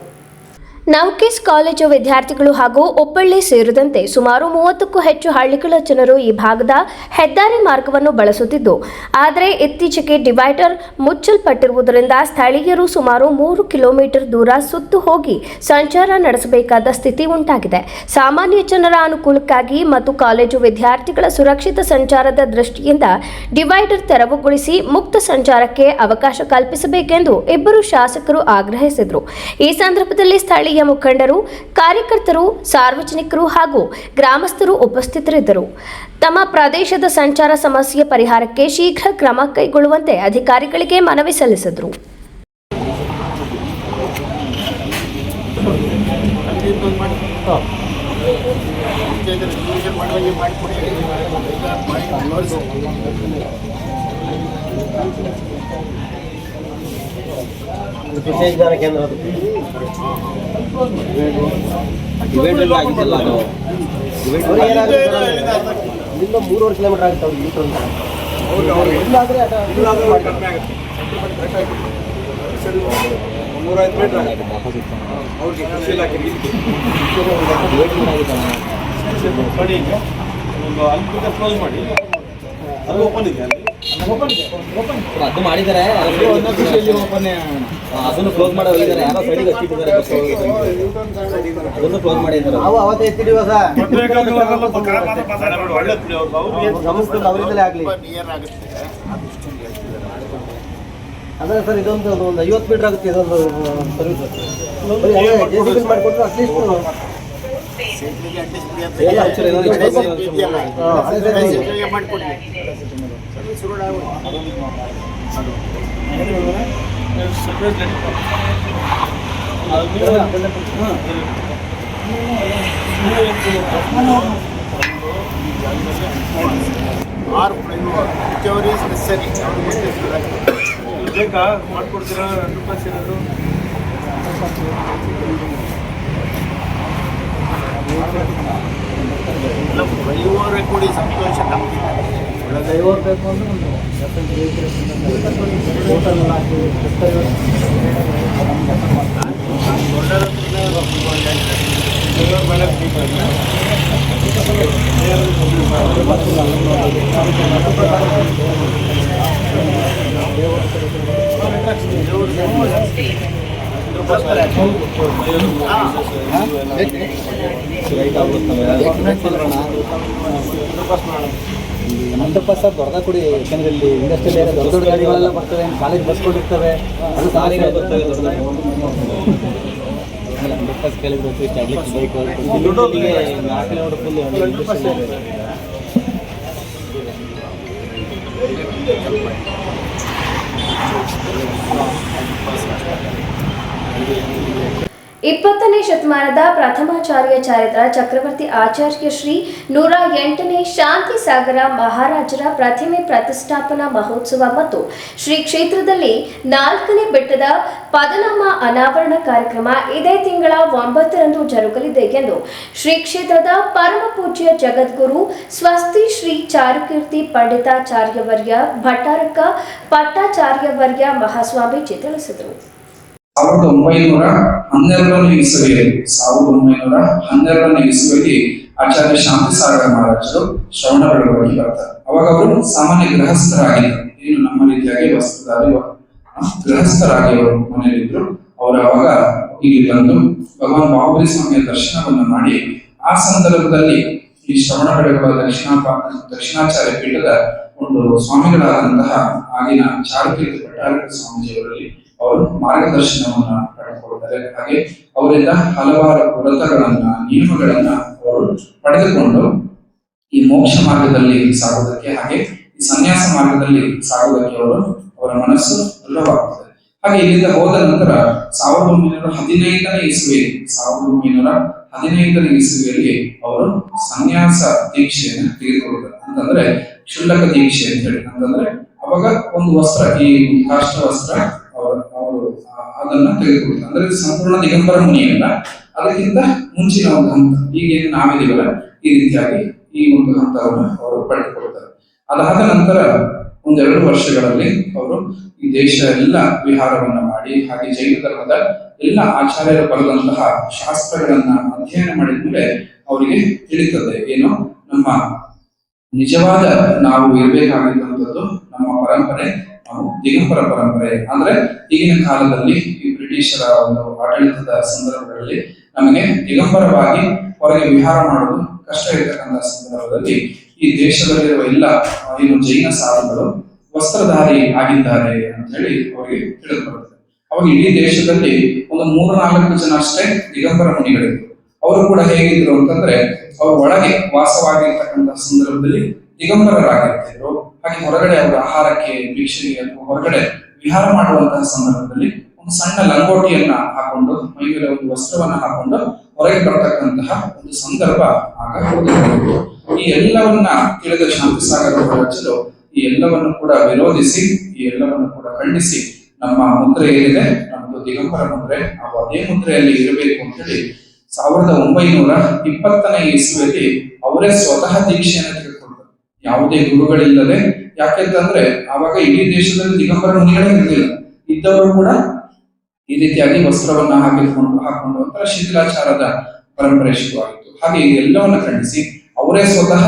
ನವಕೇಸ್ ಕಾಲೇಜು ವಿದ್ಯಾರ್ಥಿಗಳು ಹಾಗೂ ಹುಬ್ಬಳ್ಳಿ ಸೇರಿದಂತೆ ಸುಮಾರು 30ಕ್ಕೂ ಹೆಚ್ಚು ಹಳ್ಳಿಗಳ ಜನರು ಈ ಭಾಗದ ಹೆದ್ದಾರಿ ಮಾರ್ಗವನ್ನು ಬಳಸುತ್ತಿದ್ದು, ಆದರೆ ಇತ್ತೀಚೆಗೆ ಡಿವೈಡರ್ ಮುಚ್ಚಲ್ಪಟ್ಟಿರುವುದರಿಂದ ಸ್ಥಳೀಯರು ಸುಮಾರು 3 ಕಿಲೋಮೀಟರ್ ದೂರ ಸುತ್ತು ಹೋಗಿ ಸಂಚಾರ ನಡೆಸಬೇಕಾದ ಸ್ಥಿತಿ ಉಂಟಾಗಿದೆ. ಸಾಮಾನ್ಯ ಜನರ ಅನುಕೂಲಕ್ಕಾಗಿ ಮತ್ತು ಕಾಲೇಜು ವಿದ್ಯಾರ್ಥಿಗಳ ಸುರಕ್ಷಿತ ಸಂಚಾರದ ದೃಷ್ಟಿಯಿಂದ ಡಿವೈಡರ್ ತೆರವುಗೊಳಿಸಿ ಮುಕ್ತ ಸಂಚಾರಕ್ಕೆ ಅವಕಾಶ ಕಲ್ಪಿಸಬೇಕೆಂದು ಇಬ್ಬರು ಶಾಸಕರು ಆಗ್ರಹಿಸಿದರು. ಈ ಸಂದರ್ಭದಲ್ಲಿ ಸ್ಥಳೀಯ ಮುಖಂಡರು, ಕಾರ್ಯಕರ್ತರು, ಸಾರ್ವಜನಿಕರು ಹಾಗೂ ಗ್ರಾಮಸ್ಥರು ಉಪಸ್ಥಿತರಿದ್ದರು. ತಮ್ಮ ಪ್ರದೇಶದ ಸಂಚಾರ ಸಮಸ್ಯೆ ಪರಿಹಾರಕ್ಕೆ ಶೀಘ್ರ ಕ್ರಮ ಕೈಗೊಳ್ಳುವಂತೆ ಅಧಿಕಾರಿಗಳಿಗೆ ಮನವಿ ಸಲ್ಲಿಸಿದರು. ವಿಶೇಷ ಕೇಂದ್ರ ಇಲ್ಲಿಂದ 3 ಕಿಲೋಮೀಟರ್ ಆಗುತ್ತೆ ಅದು ಮಾಡಿದ್ದಾರೆ, ಅದನ್ನು ಕ್ಲೋಸ್ ಮಾಡಿ ಹೋಗಿದ್ದಾರೆ. ಯಾರೋ ಸೈಡಿಗೆ ಹಚ್ಚಿಟ್ಟಿದ್ದಾರೆ, ಅದನ್ನು ಕ್ಲೋಸ್ ಮಾಡಿದ್ದಾರೆ. ನಾವು ಅವತ್ತೇ ಎತ್ತಿದ್ದೀವಿ ಅವರಿಂದಲೇ ಆಗಲಿ. ಅದೇ ಸರ್, ಇದೊಂದು 50 ಮೀಟರ್ ಆಗುತ್ತೆ. ಇದೊಂದು ಸರ್ವಿಸ್ JCB ಮಾಡಿಕೊಟ್ರೆ ಅಟ್ಲೀಸ್ಟ್ ಬೇಕಾ ಮಾಡ್ಕೊಡ್ತೀರಾ? 100 ರೂಪಾಯಿ ಸಿಗೋದು ಡ್ರೈವರ್ ಕೊಡಿ, ಸಂತೋಷ ನಮಗೆ. ಡ್ರೈವರ್ ಬೇಕು ಅಂದ್ರೆ ಸರ್ ದೊಡ್ಡದಾಗ ಕೊಡಿ. ಯಾಕಂದ್ರೆ ಇಲ್ಲಿ ಇಂಡಸ್ಟ್ರಿಯಲ್ ಏರಿಯಾ ದೊಡ್ಡ ದೊಡ್ಡ ಗಾಡಿಗಳೆಲ್ಲ ಬರ್ತವೆ, ಕಾಲೇಜ್ ಬಸ್ಕೊಂಡಿರ್ತವೆ, ಅದು ಸಾರಿಗಳು ಬರ್ತವೆ. 100 ಕೇಳಿದ್ರು bike 4 kilometre full industrial area. 20ನೇ ಶತಮಾನದ ಪ್ರಥಮಾಚಾರ್ಯ ಚಾರಿತ್ರ ಚಕ್ರವರ್ತಿ ಆಚಾರ್ಯ ಶ್ರೀ 108ನೇ ಶಾಂತಿ ಸಾಗರ ಮಹಾರಾಜರ ಪ್ರತಿಮೆ ಪ್ರತಿಷ್ಠಾಪನಾ ಮಹೋತ್ಸವ ಮತ್ತು ಶ್ರೀ ಕ್ಷೇತ್ರದಲ್ಲಿ 4ನೇ ಬೆಟ್ಟದ ಪದನಾಮ ಅನಾವರಣ ಕಾರ್ಯಕ್ರಮ ಇದೇ ತಿಂಗಳ 9ರಂದು ಜರುಗಲಿದೆ ಎಂದು ಶ್ರೀ ಕ್ಷೇತ್ರದ ಪರಮ ಪೂಜ್ಯ ಜಗದ್ಗುರು ಸ್ವಸ್ತಿ ಶ್ರೀ ಚಾರುಕೀರ್ತಿ ಪಂಡಿತಾಚಾರ್ಯವರ್ಯ ಭಟ್ಟಾರಕ ಪಟ್ಟಾಚಾರ್ಯವರ್ಯ ಮಹಾಸ್ವಾಮೀಜಿ ತಿಳಿಸಿದರು. 1912ನೇ ಇಸವಿಯಲ್ಲಿ ಆಚಾರ್ಯ ಶಾಂತಿ ಸಾಗರ ಮಹಾರಾಜರು ಶ್ರವಣ ಬೆಳಗೊಳಗೆ ಬರ್ತಾರೆ. ಅವಾಗ ಅವರು ಸಾಮಾನ್ಯ ಗೃಹಸ್ಥರಾಗಿದ್ದರು. ಏನು ನಮ್ಮ ರೀತಿಯಾಗಿ ವಸ್ತ್ರಧಾರಿ ಗೃಹಸ್ಥರಾಗಿ ಅವರು ಮನೆಯಲ್ಲಿದ್ರು. ಅವರು ಅವಾಗ ಇಲ್ಲಿ ಬಂದು ಭಗವಾನ್ ಬಾಹುಬಲಿ ಸ್ವಾಮಿಯ ದರ್ಶನವನ್ನು ಮಾಡಿ, ಆ ಸಂದರ್ಭದಲ್ಲಿ ಈ ಶ್ರವಣ ಬೆಳಗೊಳ ದಕ್ಷಿಣಾಚಾರ್ಯ ಪೀಠದ ಒಂದು ಸ್ವಾಮಿಗಳಾದಂತಹ ಆಗಿನ ಚಾರುಕೀರ್ತಿ ಭಟ್ಟಾರಕ ಸ್ವಾಮೀಜಿಯವರಲ್ಲಿ ಅವರು ಮಾರ್ಗದರ್ಶನವನ್ನ ಪಡೆದುಕೊಳ್ತಾರೆ. ಹಾಗೆ ಅವರಿಂದ ಹಲವಾರು ವ್ರತಗಳನ್ನ, ನಿಯಮಗಳನ್ನ ಅವರು ಪಡೆದುಕೊಂಡು ಈ ಮೋಕ್ಷ ಮಾರ್ಗದಲ್ಲಿ ಸಾಗೋದಕ್ಕೆ, ಹಾಗೆ ಈ ಸನ್ಯಾಸ ಮಾರ್ಗದಲ್ಲಿ ಸಾಗೋದಕ್ಕೆ ಅವರ ಮನಸ್ಸು ದೃಢವಾಗ್ತದೆ. ಹಾಗೆ ಇಲ್ಲಿಂದ ಹೋದ ನಂತರ 1915ನೇ ಇಸವಿಯಲ್ಲಿ ಅವರು ಸನ್ಯಾಸ ದೀಕ್ಷೆಯನ್ನು ತೆಗೆದುಕೊಳ್ತಾರೆ. ಅಂತಂದ್ರೆ ಕ್ಷುಲ್ಲಕ ದೀಕ್ಷೆ ಅಂತ ಹೇಳಿ. ಅಂತಂದ್ರೆ ಅವಾಗ ಒಂದು ವಸ್ತ್ರ, ಈ ಕಾಷ್ಟ ವಸ್ತ್ರ ಅವರು ಅದನ್ನ ತೆಗೆದುಕೊಳ್ತಾರೆ. ಅಂದ್ರೆ ಸಂಪೂರ್ಣ ದಿಗಂಬರ ಮುನಿಯಲ್ಲ, ಅದಕ್ಕಿಂತ ಮುಂಚಿನ ಒಂದು ಹಂತ, ಈಗೇನು ನಾವಿದೀವಲ್ಲ ಈ ರೀತಿಯಾಗಿ ಈ ಒಂದು ಹಂತವನ್ನು ಅವರು ಪಡೆದುಕೊಳ್ತಾರೆ. ಅದಾದ ನಂತರ ಒಂದೆರಡು ವರ್ಷಗಳಲ್ಲಿ ಅವರು ಈ ದೇಶ ಎಲ್ಲ ವಿಹಾರವನ್ನ ಮಾಡಿ ಹಾಗೆ ಜೈನ ಧರ್ಮದ ಎಲ್ಲ ಆಚಾರ್ಯರು ಬರೆದಂತಹ ಶಾಸ್ತ್ರಗಳನ್ನ ಅಧ್ಯಯನ ಮಾಡಿದ್ಮೇಲೆ ಅವರಿಗೆ ತಿಳಿತದೆ ಏನು ನಮ್ಮ ನಿಜವಾದ ನಾವು ಇರಬೇಕಾಗಿದ್ದಂಥದ್ದು ನಮ್ಮ ಪರಂಪರೆ, ನಾವು ದಿಗಂಬರ ಪರಂಪರೆ. ಅಂದ್ರೆ ಈಗಿನ ಕಾಲದಲ್ಲಿ ಈ ಬ್ರಿಟಿಷರ ಒಂದು ಆಡಳಿತದ ಸಂದರ್ಭಗಳಲ್ಲಿ ನಮಗೆ ದಿಗಂಬರವಾಗಿ ಹೊರಗೆ ವಿಹಾರ ಮಾಡೋದು ಕಷ್ಟ ಇರತಕ್ಕಂತಹ ಸಂದರ್ಭದಲ್ಲಿ ಈ ದೇಶದಲ್ಲಿರುವ ಎಲ್ಲ ಏನು ಜೈನ ಸಾಧುಗಳು ವಸ್ತ್ರಧಾರಿ ಆಗಿದ್ದಾರೆ ಅಂತ ಹೇಳಿ ಅವರಿಗೆ ತಿಳಿದು ಬರುತ್ತದೆ. ಅವಾಗ ಇಡೀ ದೇಶದಲ್ಲಿ ಒಂದು 3-4 ಜನ ಅಷ್ಟೇ ದಿಗಂಬರ ಮುನಿಗಳಿದ್ರು. ಅವರು ಕೂಡ ಹೇಗಿದ್ರು ಅಂತಂದ್ರೆ ಅವ್ರ ಒಳಗೆ ವಾಸವಾಗಿರ್ತಕ್ಕಂತಹ ಸಂದರ್ಭದಲ್ಲಿ ದಿಗಂಬರರಾಗಿರ್ತಿದ್ರು. ಹಾಗೆ ಹೊರಗಡೆ ಅವರ ಆಹಾರಕ್ಕೆ, ಭಿಕ್ಷೆಗೆ ಅಥವಾ ಹೊರಗಡೆ ವಿಹಾರ ಮಾಡುವಂತಹ ಸಂದರ್ಭದಲ್ಲಿ ಒಂದು ಸಣ್ಣ ಲಂಗೋಟಿಯನ್ನ ಹಾಕೊಂಡು ಮೈ ಮೇಲೆ ಒಂದು ವಸ್ತ್ರವನ್ನ ಹಾಕೊಂಡು ಹೊರಗೆ ಬರ್ತಕ್ಕಂತಹ ಒಂದು ಸಂದರ್ಭ ಆಗ ಹೋಗಿತ್ತು. ಈ ಎಲ್ಲವನ್ನ ತಿಳಿದ ಶಾಂತಿಸಾಗರ ಮಹಾರಾಜರು ಈ ಎಲ್ಲವನ್ನು ಕೂಡ ವಿರೋಧಿಸಿ, ಈ ಎಲ್ಲವನ್ನು ಕೂಡ ಖಂಡಿಸಿ, ನಮ್ಮ ಮುದ್ರೆ ಏನಿದೆ ನಮ್ಮದು ದಿಗಂಬರ ಮುದ್ರೆ, ನಾವು ಅದೇ ಮುದ್ರೆಯಲ್ಲಿ ಇರಬೇಕು ಅಂತ ಹೇಳಿ 1920ನೇ ಇಸ್ವಿಯಲ್ಲಿ ಅವರೇ ಸ್ವತಃ ದೀಕ್ಷೆಯನ್ನು ತೆಗೆದುಕೊಂಡರು, ಯಾವುದೇ ಗುರುಗಳಿಲ್ಲದೆ. ಯಾಕೆಂತಂದ್ರೆ ಆವಾಗ ಇಡೀ ದೇಶದಲ್ಲಿ ದಿಗಂಬರ ಮುನಿಗಳೇ ಇರಲಿಲ್ಲ. ಇದ್ದವರು ಕೂಡ ಈ ರೀತಿಯಾಗಿ ವಸ್ತ್ರವನ್ನ ಹಾಕೊಂಡು ಒಂಥರ ಶಿಥಿಲಾಚಾರದ ಪರಂಪರೆ ಶುರುವಾಗಿತ್ತು. ಹಾಗೆ ಎಲ್ಲವನ್ನ ಖಂಡಿಸಿ ಅವರೇ ಸ್ವತಃ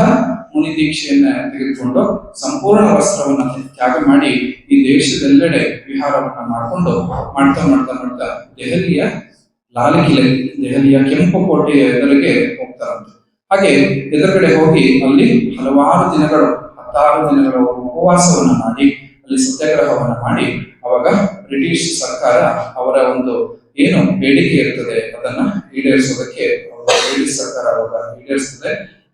ಮುನಿ ದೀಕ್ಷೆಯನ್ನ ತೆಗೆದುಕೊಂಡು ಸಂಪೂರ್ಣ ವಸ್ತ್ರವನ್ನ ತ್ಯಾಗ ಮಾಡಿ ಈ ದೇಶದೆಲ್ಲೆಡೆ ವಿಹಾರವನ್ನ ಮಾಡ್ತಾ ದೆಹಲಿಯ ಲಾಲ್ ಕಿಲೆ, ದೆಹಲಿಯ ಕೆಂಪು ಕೋಟೆಯ ಎದುರಿಗೆ ಹೋಗ್ತಾರಂತೆ. ಹಾಗೆ ಎದುರುಗಡೆ ಹೋಗಿ ಅಲ್ಲಿ ಹಲವಾರು ದಿನಗಳು, 16 ದಿನಗಳ ಉಪವಾಸವನ್ನ ಮಾಡಿ ಅಲ್ಲಿ ಸತ್ಯಾಗ್ರಹವನ್ನ ಮಾಡಿ ಅವಾಗ ಬ್ರಿಟಿಷ್ ಸರ್ಕಾರ ಅವರ ಒಂದು ಏನು ಬೇಡಿಕೆ ಇರ್ತದೆ ಅದನ್ನ ಈಡೇರಿಸೋದಕ್ಕೆ ಬ್ರಿಟಿಷ್ ಸರ್ಕಾರ ಅವಾಗ ಈಡೇರಿಸ್ತದೆ.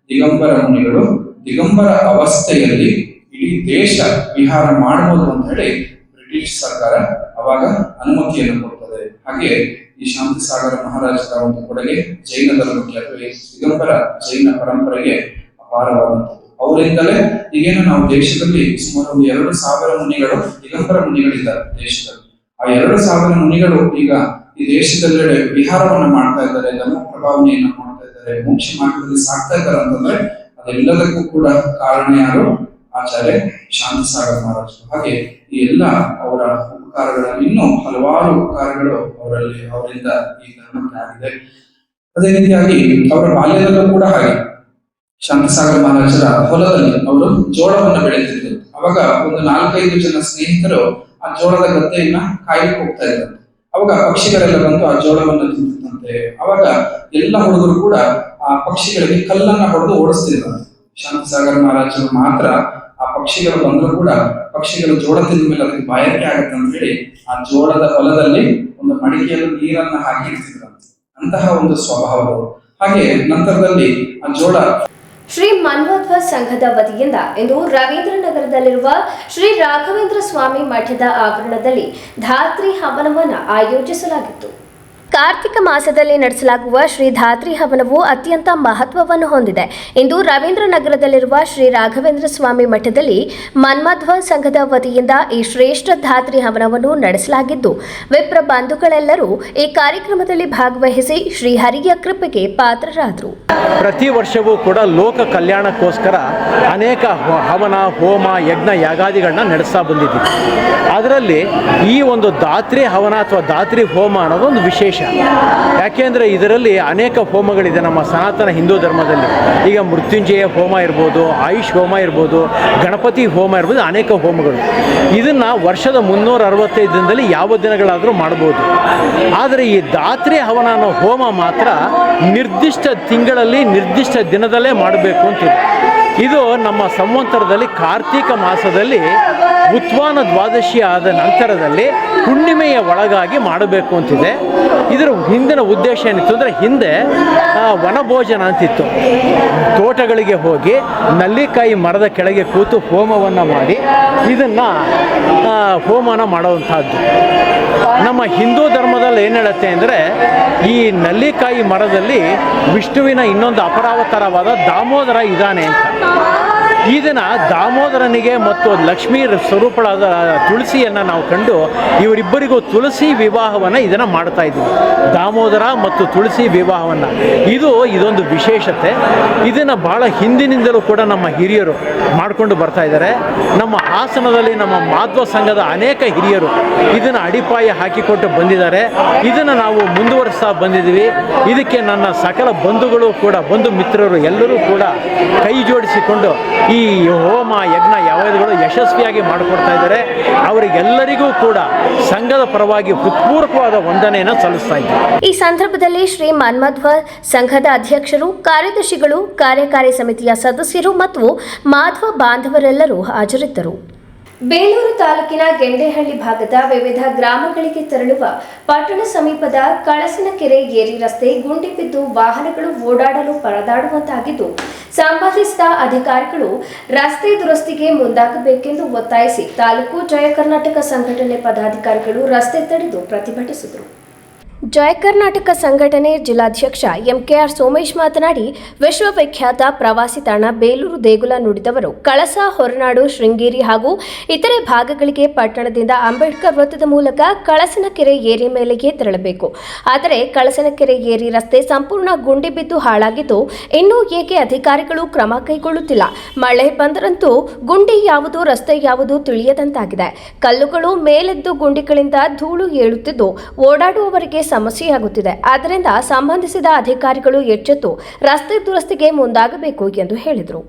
ದಿಗಂಬರ ಮುನಿಗಳು ದಿಗಂಬರ ಅವಸ್ಥೆಯಲ್ಲಿ ಇಡೀ ದೇಶ ವಿಹಾರ ಮಾಡಬಹುದು ಅಂತ ಹೇಳಿ ಬ್ರಿಟಿಷ್ ಸರ್ಕಾರ ಅವಾಗ ಅನುಮತಿಯನ್ನು ಕೊಡ್ತದೆ. ಹಾಗೆ ಈ ಶಾಂತಿಸಾಗರ ಮಹಾರಾಜರ ಒಂದು ಕೊಡುಗೆ ಜೈನ ಧರ್ಮಕ್ಕೆ ಅಥವಾ ದಿಗಂಬರ ಜೈನ ಪರಂಪರೆಗೆ ಅಪಾರವಾದಂಥದ್ದು. ಅವರಿಂದಲೇ ಈಗೇನು ನಾವು ದೇಶದಲ್ಲಿ ಸುಮಾರು 2,000 ಮುನಿಗಳು ದಿಗಂಬರ ಮುನಿಗಳಿದ್ದಾರೆ ದೇಶದಲ್ಲಿ. ಆ 2,000 ಮುನಿಗಳು ಈಗ ಈ ದೇಶದೆಲ್ಲೆಡೆ ವಿಹಾರವನ್ನ ಮಾಡ್ತಾ ಇದ್ದಾರೆ, ಧರ್ಮ ಪ್ರಭಾವನೆಯನ್ನ ಮಾಡ್ತಾ ಇದ್ದಾರೆ, ಮೋಕ್ಷ ಮಾರ್ಗದಲ್ಲಿ ಸಾಕ್ತಾ ಇದ್ದಾರೆ ಅಂತಂದ್ರೆ ಅದೆಲ್ಲದಕ್ಕೂ ಕೂಡ ಕಾರಣ ಯಾರು? ಆಚಾರ್ಯ ಶಾಂತಿಸಾಗರ ಮಹಾರಾಜರು. ಹಾಗೆ ಈ ಎಲ್ಲ ಅವರ ಉಪಕಾರಗಳಲ್ಲಿ ಇನ್ನೂ ಹಲವಾರು ಉಪಕಾರಗಳು ಅವರಿಂದ ಈ ಧರ್ಮಕ್ಕೆ ಆಗಿದೆ. ಅದೇ ರೀತಿಯಾಗಿ ಅವರ ಬಾಲ್ಯದಲ್ಲೂ ಕೂಡ ಹಾಗೆ ಶಾಂತಿಸಾಗರ ಮಹಾರಾಜರ ಹೊಲದಲ್ಲಿ ಅವರು ಜೋಳವನ್ನ ಬೆಳೆತಿದ್ರು. ಅವಾಗ ಒಂದು 4-5 ಜನ ಸ್ನೇಹಿತರು ಆ ಜೋಳದ ಗದ್ದೆಯನ್ನ ಕಾಯ್ಲಿಕ್ಕೆ ಹೋಗ್ತಾ ಇದ್ರಂತೆ. ಅವಾಗ ಪಕ್ಷಿಗಳೆಲ್ಲ ಬಂದು ಆ ಜೋಳವನ್ನ ತಿಂತಿದ್ದಂತೆ. ಅವಾಗ ಎಲ್ಲ ಹುಡುಗರು ಕೂಡ ಆ ಪಕ್ಷಿಗಳಿಗೆ ಕಲ್ಲನ್ನ ಹೊಡೆದು ಓಡಿಸ್ತಿದ್ರಂತೆ. ಶಾಂತಿಸಾಗರ ಮಹಾರಾಜರು ಮಾತ್ರ ಆ ಪಕ್ಷಿಗಳು ಬಂದ್ರು ಕೂಡ ಪಕ್ಷಿಗಳು ಜೋಳ ತಿಂದ ಮೇಲೆ ಅದಕ್ಕೆ ಬಾಯಾರಿಕೆ ಆಗತ್ತೆ ಅಂತ ಹೇಳಿ ಆ ಜೋಳದ ಹೊಲದಲ್ಲಿ ಒಂದು ಮಡಿಕೆಯಲ್ಲಿ ನೀರನ್ನ ಹಾಕಿ ಇಡ್ತಿದ್ರಂತೆ. ಅಂತಹ ಒಂದು ಸ್ವಭಾವದವರು. ಹಾಗೆ ನಂತರದಲ್ಲಿ ಆ ಜೋಳ ಶ್ರೀ ಮನ್ವಧ್ವ ಸಂಘದ ವತಿಯಿಂದ ಇಂದು ರವೀಂದ್ರ ನಗರದಲ್ಲಿರುವ ಶ್ರೀ ರಾಘವೇಂದ್ರ ಸ್ವಾಮಿ ಮಠದ ಆವರಣದಲ್ಲಿ ಧಾತ್ರಿ ಹವನವನ್ನು ಆಯೋಜಿಸಲಾಗಿತ್ತು. ಕಾರ್ತಿಕ ಮಾಸದಲ್ಲಿ ನಡೆಸಲಾಗುವ ಶ್ರೀ ಧಾತ್ರಿ ಹವನವು ಅತ್ಯಂತ ಮಹತ್ವವನ್ನು ಹೊಂದಿದೆ. ಇಂದು ರವೀಂದ್ರ ನಗರದಲ್ಲಿರುವ ಶ್ರೀ ರಾಘವೇಂದ್ರ ಸ್ವಾಮಿ ಮಠದಲ್ಲಿ ಮನ್ಮಧ್ವ ಸಂಘದ ವತಿಯಿಂದ ಈ ಶ್ರೇಷ್ಠ ಧಾತ್ರಿ ಹವನವನ್ನು ನಡೆಸಲಾಗಿದ್ದು, ವಿಪ್ರ ಬಂಧುಗಳೆಲ್ಲರೂ ಈ ಕಾರ್ಯಕ್ರಮದಲ್ಲಿ ಭಾಗವಹಿಸಿ ಶ್ರೀಹರಿಯ ಕೃಪೆಗೆ ಪಾತ್ರರಾದರು. ಪ್ರತಿ ವರ್ಷವೂ ಕೂಡ ಲೋಕ ಕಲ್ಯಾಣಕ್ಕೋಸ್ಕರ ಅನೇಕ ಹವನ, ಹೋಮ, ಯಜ್ಞ, ಯಾಗಾದಿಗಳನ್ನ ನಡೆಸ್ತಾ ಬಂದಿದ್ದೀವಿ. ಅದರಲ್ಲಿ ಈ ಒಂದು ಧಾತ್ರಿ ಹವನ ಅಥವಾ ಧಾತ್ರಿ ಹೋಮ ಅನ್ನೋದು ಒಂದು ವಿಶೇಷ. ಯಾಕೆಂದರೆ ಇದರಲ್ಲಿ ಅನೇಕ ಹೋಮಗಳಿದೆ ನಮ್ಮ ಸನಾತನ ಹಿಂದೂ ಧರ್ಮದಲ್ಲಿ. ಈಗ ಮೃತ್ಯುಂಜಯ ಹೋಮ ಇರ್ಬೋದು, ಆಯುಷ್ ಹೋಮ ಇರ್ಬೋದು, ಗಣಪತಿ ಹೋಮ ಇರ್ಬೋದು, ಅನೇಕ ಹೋಮಗಳು. ಇದನ್ನು ವರ್ಷದ 365 ದಿನದಲ್ಲಿ ಯಾವ ದಿನಗಳಾದರೂ ಮಾಡ್ಬೋದು. ಆದರೆ ಈ ಧಾತ್ರಿ ಹವನ ಅನ್ನೋ ಹೋಮ ಮಾತ್ರ ನಿರ್ದಿಷ್ಟ ತಿಂಗಳಲ್ಲಿ ನಿರ್ದಿಷ್ಟ ದಿನದಲ್ಲೇ ಮಾಡಬೇಕು ಅಂತಿದೆ. ಇದು ನಮ್ಮ ಸಂವತ್ಸರದಲ್ಲಿ ಕಾರ್ತಿಕ ಮಾಸದಲ್ಲಿ ಉತ್ವಾನ ದ್ವಾದಶಿ ಆದ ನಂತರದಲ್ಲಿ ಹುಣ್ಣಿಮೆಯ ಒಳಗಾಗಿ ಮಾಡಬೇಕು ಅಂತಿದೆ. ಇದರ ಹಿಂದಿನ ಉದ್ದೇಶ ಏನಿತ್ತು ಅಂದರೆ, ಹಿಂದೆ ವನಭೋಜನ ಅಂತಿತ್ತು. ತೋಟಗಳಿಗೆ ಹೋಗಿ ನಲ್ಲಿಕಾಯಿ ಮರದ ಕೆಳಗೆ ಕೂತು ಹೋಮವನ್ನು ಮಾಡಿ ಇದನ್ನು ಹೋಮನ ಮಾಡುವಂಥದ್ದು. ನಮ್ಮ ಹಿಂದೂ ಧರ್ಮದಲ್ಲಿ ಏನು ಹೇಳುತ್ತೆ ಅಂದರೆ, ಈ ನಲ್ಲಿಕಾಯಿ ಮರದಲ್ಲಿ ವಿಷ್ಣುವಿನ ಇನ್ನೊಂದು ಅಪರಾವತಾರವಾದ ದಾಮೋದರ ಇದ್ದಾನೆ ಅಂತ. ಈ ದಿನ ದಾಮೋದರನಿಗೆ ಮತ್ತು ಲಕ್ಷ್ಮೀ ಸ್ವರೂಪಳಾದ ತುಳಸಿಯನ್ನು ನಾವು ಕಂಡು ಇವರಿಬ್ಬರಿಗೂ ತುಳಸಿ ವಿವಾಹವನ್ನು ಇದನ್ನು ಮಾಡ್ತಾ ಇದ್ದೀವಿ. ದಾಮೋದರ ಮತ್ತು ತುಳಸಿ ವಿವಾಹವನ್ನು ಇದೊಂದು ವಿಶೇಷತೆ. ಇದನ್ನು ಭಾಳ ಹಿಂದಿನಿಂದಲೂ ಕೂಡ ನಮ್ಮ ಹಿರಿಯರು ಮಾಡಿಕೊಂಡು ಬರ್ತಾ ಇದ್ದಾರೆ. ನಮ್ಮ ಹಾಸನದಲ್ಲಿ ನಮ್ಮ ಮಾಧ್ವ ಸಂಘದ ಅನೇಕ ಹಿರಿಯರು ಇದನ್ನು ಅಡಿಪಾಯ ಹಾಕಿಕೊಟ್ಟು ಬಂದಿದ್ದಾರೆ. ಇದನ್ನು ನಾವು ಮುಂದುವರಿಸ್ತಾ ಬಂದಿದ್ದೀವಿ. ಇದಕ್ಕೆ ನನ್ನ ಸಕಲ ಬಂಧುಗಳು ಕೂಡ, ಬಂಧು ಮಿತ್ರರು ಎಲ್ಲರೂ ಕೂಡ ಕೈ ಜೋಡಿಸಿಕೊಂಡು ಈ ಹೋಮ ಯಜ್ಞ ಯಾವಾಗಲೂ ಯಶಸ್ವಿಯಾಗಿ ಮಾಡಿಕೊಡ್ತಾ ಇದ್ದಾರೆ. ಅವರಿಗೆಲ್ಲರಿಗೂ ಕೂಡ ಸಂಘದ ಪರವಾಗಿ ಹೃತ್ಪೂರ್ವಕವಾದ ವಂದನೆಯನ್ನು ಸಲ್ಲಿಸ್ತಾ ಇದ್ದಾರೆ. ಈ ಸಂದರ್ಭದಲ್ಲಿ ಶ್ರೀ ಮನ್ಮಧ್ವ ಸಂಘದ ಅಧ್ಯಕ್ಷರು, ಕಾರ್ಯದರ್ಶಿಗಳು, ಕಾರ್ಯಕಾರಿ ಸಮಿತಿಯ ಸದಸ್ಯರು ಮತ್ತು ಮಾಧ್ವ ಬಾಂಧವರೆಲ್ಲರೂ ಹಾಜರಿದ್ದರು. ಬೇಲೂರು ತಾಲೂಕಿನ ಗೆಂಡೇಹಳ್ಳಿ ಭಾಗದ ವಿವಿಧ ಗ್ರಾಮಗಳಿಗೆ ತೆರಳುವ ಪಟ್ಟಣ ಸಮೀಪದ ಕಳಸಿನಕೆರೆ ಏರಿ ರಸ್ತೆ ಗುಂಡಿ ಬಿದ್ದು ವಾಹನಗಳು ಓಡಾಡಲು ಪರದಾಡುವಂತಾಗಿದ್ದು, ಸಂಬಂಧಿಸಿದ ಅಧಿಕಾರಿಗಳು ರಸ್ತೆ ದುರಸ್ತಿಗೆ ಮುಂದಾಗಬೇಕೆಂದು ಒತ್ತಾಯಿಸಿ ತಾಲೂಕು ಜಯ ಕರ್ನಾಟಕ ಸಂಘಟನೆ ಪದಾಧಿಕಾರಿಗಳು ರಸ್ತೆ ತಡೆದು ಪ್ರತಿಭಟಿಸಿದರು. ಜಯ ಕರ್ನಾಟಕ ಸಂಘಟನೆ ಜಿಲ್ಲಾಧ್ಯಕ್ಷ ಎಂಕೆಆರ್ ಸೋಮೇಶ್ ಮಾತನಾಡಿ, ವಿಶ್ವವಿಖ್ಯಾತ ಪ್ರವಾಸಿ ತಾಣ ಬೇಲೂರು ದೇಗುಲ ನುಡಿದವರು ಕಳಸ, ಹೊರನಾಡು, ಶೃಂಗೇರಿ ಹಾಗೂ ಇತರೆ ಭಾಗಗಳಿಗೆ ಪಟ್ಟಣದಿಂದ ಅಂಬೇಡ್ಕರ್ ವೃತ್ತದ ಮೂಲಕ ಕಳಸನಕೆರೆ ಏರಿ ಮೇಲೆಗೆ ತೆರಳಬೇಕು. ಆದರೆ ಕಳಸನಕೆರೆ ಏರಿ ರಸ್ತೆ ಸಂಪೂರ್ಣ ಗುಂಡಿ ಬಿದ್ದು ಹಾಳಾಗಿದ್ದು, ಇನ್ನೂ ಏಕೆ ಅಧಿಕಾರಿಗಳು ಕ್ರಮ ಕೈಗೊಳ್ಳುತ್ತಿಲ್ಲ? ಮಳೆ ಬಂದರಂತೂ ಗುಂಡಿ ಯಾವುದು, ರಸ್ತೆ ಯಾವುದು ತಿಳಿಯದಂತಾಗಿದೆ. ಕಲ್ಲುಗಳು ಮೇಲೆದ್ದು ಗುಂಡಿಗಳಿಂದ ಧೂಳು ಏಳುತ್ತಿದ್ದು ಓಡಾಡುವವರಿಗೆ ಸಮಸ್ಯೆಯಾಗುತ್ತಿದೆ. ಆದ್ದರಿಂದ ಸಂಬಂಧಿಸಿದ ಅಧಿಕಾರಿಗಳು ಎಚ್ಚೆತ್ತು ರಸ್ತೆ ದುರಸ್ತಿಗೆ ಮುಂದಾಗಬೇಕು ಎಂದು ಹೇಳಿದರು.